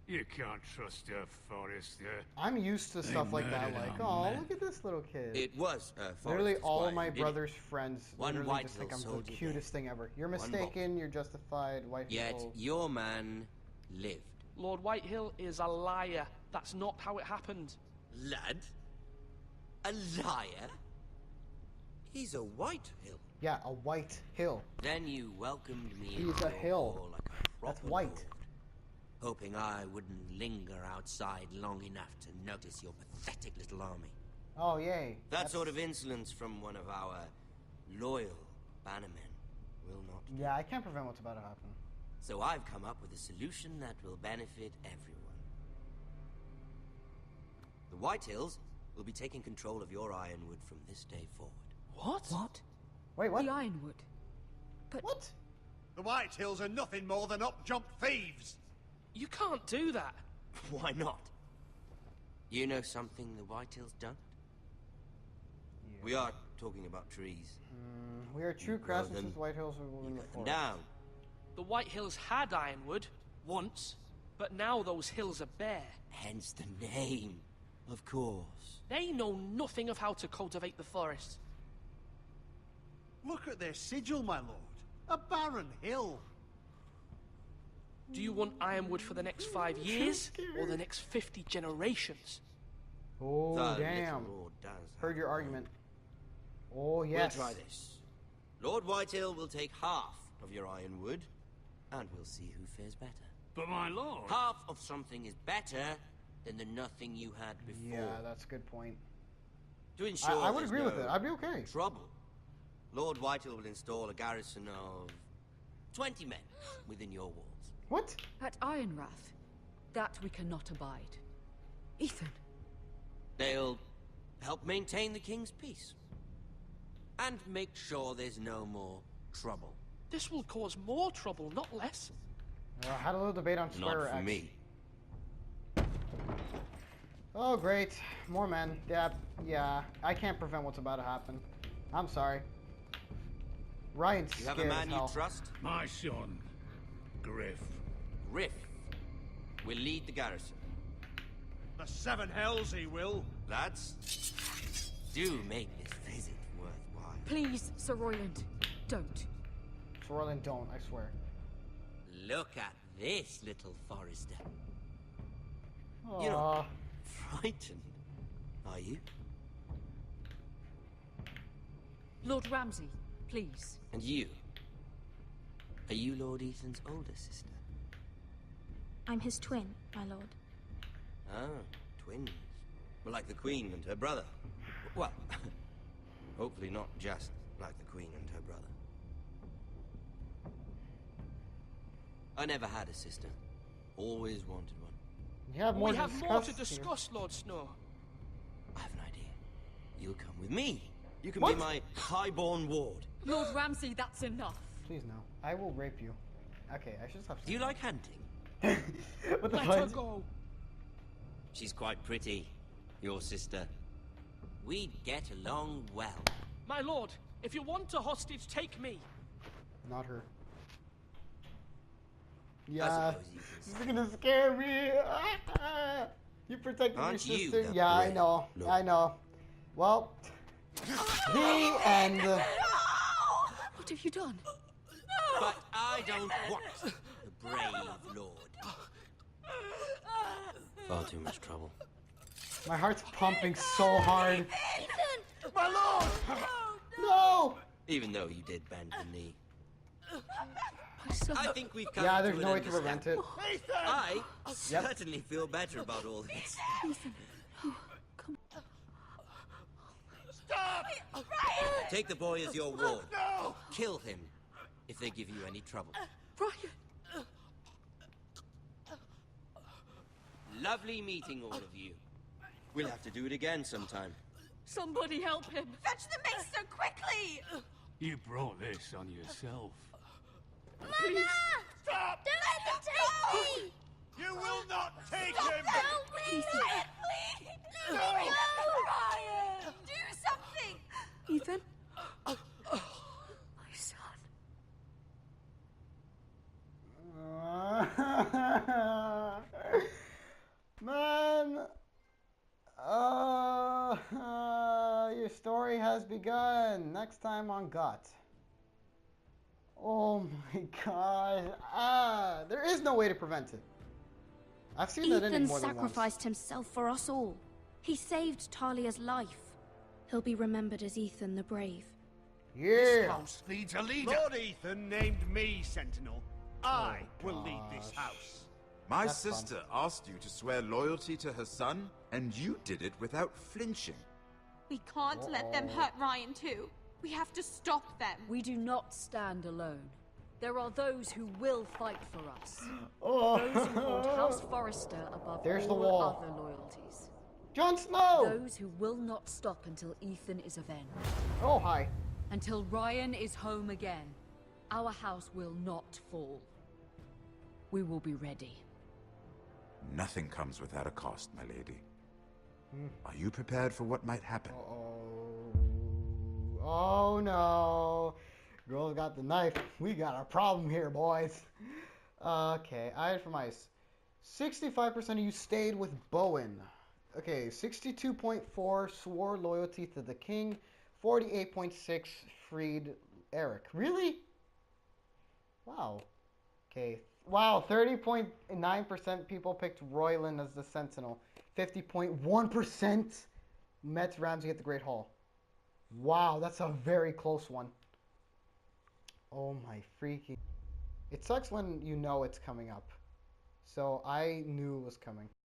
Speaker 17: You can't trust her, Forrester.
Speaker 1: I'm used to stuff like that.
Speaker 17: murdered
Speaker 1: Like,
Speaker 17: our
Speaker 1: oh,
Speaker 17: men.
Speaker 1: look at this little kid.
Speaker 7: It was
Speaker 1: Literally
Speaker 7: Forrester
Speaker 1: all of
Speaker 7: Squire
Speaker 1: my
Speaker 7: who did it.
Speaker 1: brother's friends
Speaker 7: One
Speaker 1: literally
Speaker 7: White
Speaker 1: just
Speaker 7: Hill
Speaker 1: think I'm the
Speaker 7: soldier
Speaker 1: cutest thing ever. You're
Speaker 7: One
Speaker 1: mistaken. You're justified. White
Speaker 7: Yet
Speaker 1: Hill.
Speaker 7: your man lived.
Speaker 18: Lord Whitehill is a liar. That's not how it happened.
Speaker 7: Lad? A liar? He's a White Hill.
Speaker 1: Yeah, a white hill.
Speaker 7: Then you welcomed me
Speaker 1: He's
Speaker 7: into
Speaker 1: a
Speaker 7: your
Speaker 1: hill.
Speaker 7: hall like a
Speaker 1: That's
Speaker 7: proper
Speaker 1: white.
Speaker 7: lord, hoping I wouldn't linger outside long enough to notice your pathetic little army.
Speaker 1: Oh, yay.
Speaker 7: That sort of insolence from one of our loyal bannermen will not do.
Speaker 1: Yeah, I can't prevent what's about to happen.
Speaker 7: So I've come up with a solution that will benefit everyone. The White Hills will be taking control of your ironwood from this day forward.
Speaker 18: What?
Speaker 16: What?
Speaker 1: Wait, what?
Speaker 16: The Ironwood. But
Speaker 1: what?
Speaker 11: The White Hills are nothing more than up-jump thieves!
Speaker 18: You can't do that.
Speaker 7: Why not? You know something the White Hills don't?
Speaker 1: Yeah.
Speaker 7: We are talking about trees.
Speaker 1: We are true
Speaker 7: You grow
Speaker 1: craftsmen
Speaker 7: them,
Speaker 1: since White Hills were
Speaker 7: You
Speaker 1: in the
Speaker 7: cut them
Speaker 1: forest.
Speaker 7: down.
Speaker 18: The White Hills had ironwood, once, but now those hills are bare.
Speaker 7: Hence the name, of course.
Speaker 18: They know nothing of how to cultivate the forest.
Speaker 11: Look at their sigil, my lord. A barren hill.
Speaker 18: Do you want ironwood for the next 5 years, or the next 50 generations?
Speaker 1: Oh,
Speaker 7: The
Speaker 1: damn.
Speaker 7: little lord does
Speaker 1: Heard
Speaker 7: have
Speaker 1: your
Speaker 7: a
Speaker 1: argument. Oh, yes.
Speaker 7: We'll try this. Lord Whitehill will take half of your ironwood, and we'll see who fares better.
Speaker 17: But my lord...
Speaker 7: Half of something is better than the nothing you had before.
Speaker 1: Yeah, that's a good point.
Speaker 7: To ensure
Speaker 1: I would
Speaker 7: there's
Speaker 1: agree with
Speaker 7: no
Speaker 1: it. I'd be okay.
Speaker 7: trouble, Lord Whitehill will install a garrison of 20 men within your walls.
Speaker 1: What?
Speaker 16: At Ironrath? That we cannot abide. Ethan.
Speaker 7: They'll help maintain the king's peace. And make sure there's no more trouble.
Speaker 18: This will cause more trouble, not less.
Speaker 1: Had a little debate on Square
Speaker 7: Not for
Speaker 1: X.
Speaker 7: me.
Speaker 1: Oh, great. More men. Yeah. I can't prevent what's about to happen. I'm sorry. Ryan's
Speaker 7: You
Speaker 1: scared
Speaker 7: have a
Speaker 1: as
Speaker 7: man you
Speaker 1: hell.
Speaker 7: trust?
Speaker 17: My son, Griff.
Speaker 7: Griff will lead the garrison.
Speaker 11: The seven hells he will.
Speaker 7: Lads, do make this visit worthwhile.
Speaker 16: Please, Sir Royland, don't.
Speaker 1: Sir Royland, don't, I swear.
Speaker 7: Look at this, little Forester.
Speaker 1: Aww.
Speaker 7: You're not frightened, are you?
Speaker 16: Lord Ramsay, please.
Speaker 7: And you? Are you Lord Ethan's older sister?
Speaker 4: I'm his twin, my lord.
Speaker 7: Ah, twins. Well, like the Queen and her brother. Well, hopefully not just like the Queen and her brother. I never had a sister. Always wanted one.
Speaker 1: You have more
Speaker 18: We
Speaker 1: to
Speaker 18: have
Speaker 1: discuss
Speaker 18: more to
Speaker 1: here.
Speaker 18: discuss, Lord Snow.
Speaker 7: I have an idea. You'll come with me. You can
Speaker 1: What?
Speaker 7: be my highborn ward.
Speaker 16: Lord Ramsay, that's enough.
Speaker 1: Please no. I will rape you. Okay, I should stop.
Speaker 7: Do you like hunting?
Speaker 1: What the
Speaker 18: Let her
Speaker 1: fuck?
Speaker 18: go.
Speaker 7: She's quite pretty, your sister. We'd get along well.
Speaker 18: My lord, if you want a hostage, take me.
Speaker 1: Not her. Yeah,
Speaker 7: suppose you
Speaker 1: this is gonna scare me. You protected
Speaker 7: Aren't
Speaker 1: your
Speaker 7: you
Speaker 1: sister.
Speaker 7: the
Speaker 1: Yeah, I
Speaker 7: brave
Speaker 1: know.
Speaker 7: lord?
Speaker 1: I know. Well, the end.
Speaker 16: What have you done?
Speaker 7: But I don't want the brave lord. Far too much trouble.
Speaker 1: My heart's pumping so hard.
Speaker 13: Ethan!
Speaker 11: My lord!
Speaker 1: No!
Speaker 7: Even though you did bend the knee.
Speaker 16: My son.
Speaker 7: I think we've come
Speaker 1: Yeah,
Speaker 7: to
Speaker 1: there's
Speaker 7: an
Speaker 1: no way to prevent it.
Speaker 11: Ethan!
Speaker 7: I
Speaker 1: Yep.
Speaker 7: certainly feel better about all this.
Speaker 16: Ethan. Oh, come on.
Speaker 11: Stop!
Speaker 7: Take the boy as your ward.
Speaker 11: No!
Speaker 7: Kill him if they give you any trouble.
Speaker 16: Ryan.
Speaker 7: Lovely meeting all of you. We'll have to do it again sometime.
Speaker 16: Somebody help him.
Speaker 6: Fetch the maester quickly!
Speaker 17: You brought this on yourself.
Speaker 13: Mama!
Speaker 11: Stop!
Speaker 13: Don't let them take me!
Speaker 11: You will not take
Speaker 6: Stop
Speaker 11: him!
Speaker 6: them! Ryan, please!
Speaker 11: No!
Speaker 6: Ryan! Do something!
Speaker 16: Ethan. My son.
Speaker 1: Man, your story has begun. Next time on GoT. Oh my god. There is no way to prevent it. I've seen that ending
Speaker 4: Ethan
Speaker 1: more than once.
Speaker 4: sacrificed himself for us all. He saved Talia's life. He'll be remembered as Ethan the Brave.
Speaker 11: This
Speaker 1: Yeah.
Speaker 11: house needs a leader. Lord Ethan named me Sentinel. I will lead this house.
Speaker 2: My
Speaker 1: That's fun.
Speaker 2: sister asked you to swear loyalty to her son, and you did it without flinching.
Speaker 19: We can't let them hurt Ryan too. We have to stop them.
Speaker 16: We do not stand alone. There are those who will fight for us.
Speaker 1: Oh.
Speaker 16: Those who hold House Forrester above
Speaker 1: There's the
Speaker 16: all
Speaker 1: wall.
Speaker 16: other loyalties.
Speaker 1: Jon Snow!
Speaker 16: Those who will not stop until Ethan is avenged.
Speaker 1: Oh, hi.
Speaker 16: Until Ryan is home again, our house will not fall. We will be ready.
Speaker 2: Nothing comes without a cost, my lady. Are you prepared for what might happen?
Speaker 1: Oh no. Girl's got the knife. We got a problem here, boys. Okay, item from ice. 65% of you stayed with Bowen. Okay, 62.4 swore loyalty to the king. 48.6 freed Eric. Really? Wow. Okay. Wow, 30.9% people picked Royland as the Sentinel. 50.1% met Ramsay at the Great Hall. Wow, that's a very close one. Oh my freaking... It sucks when you know it's coming up. So I knew it was coming.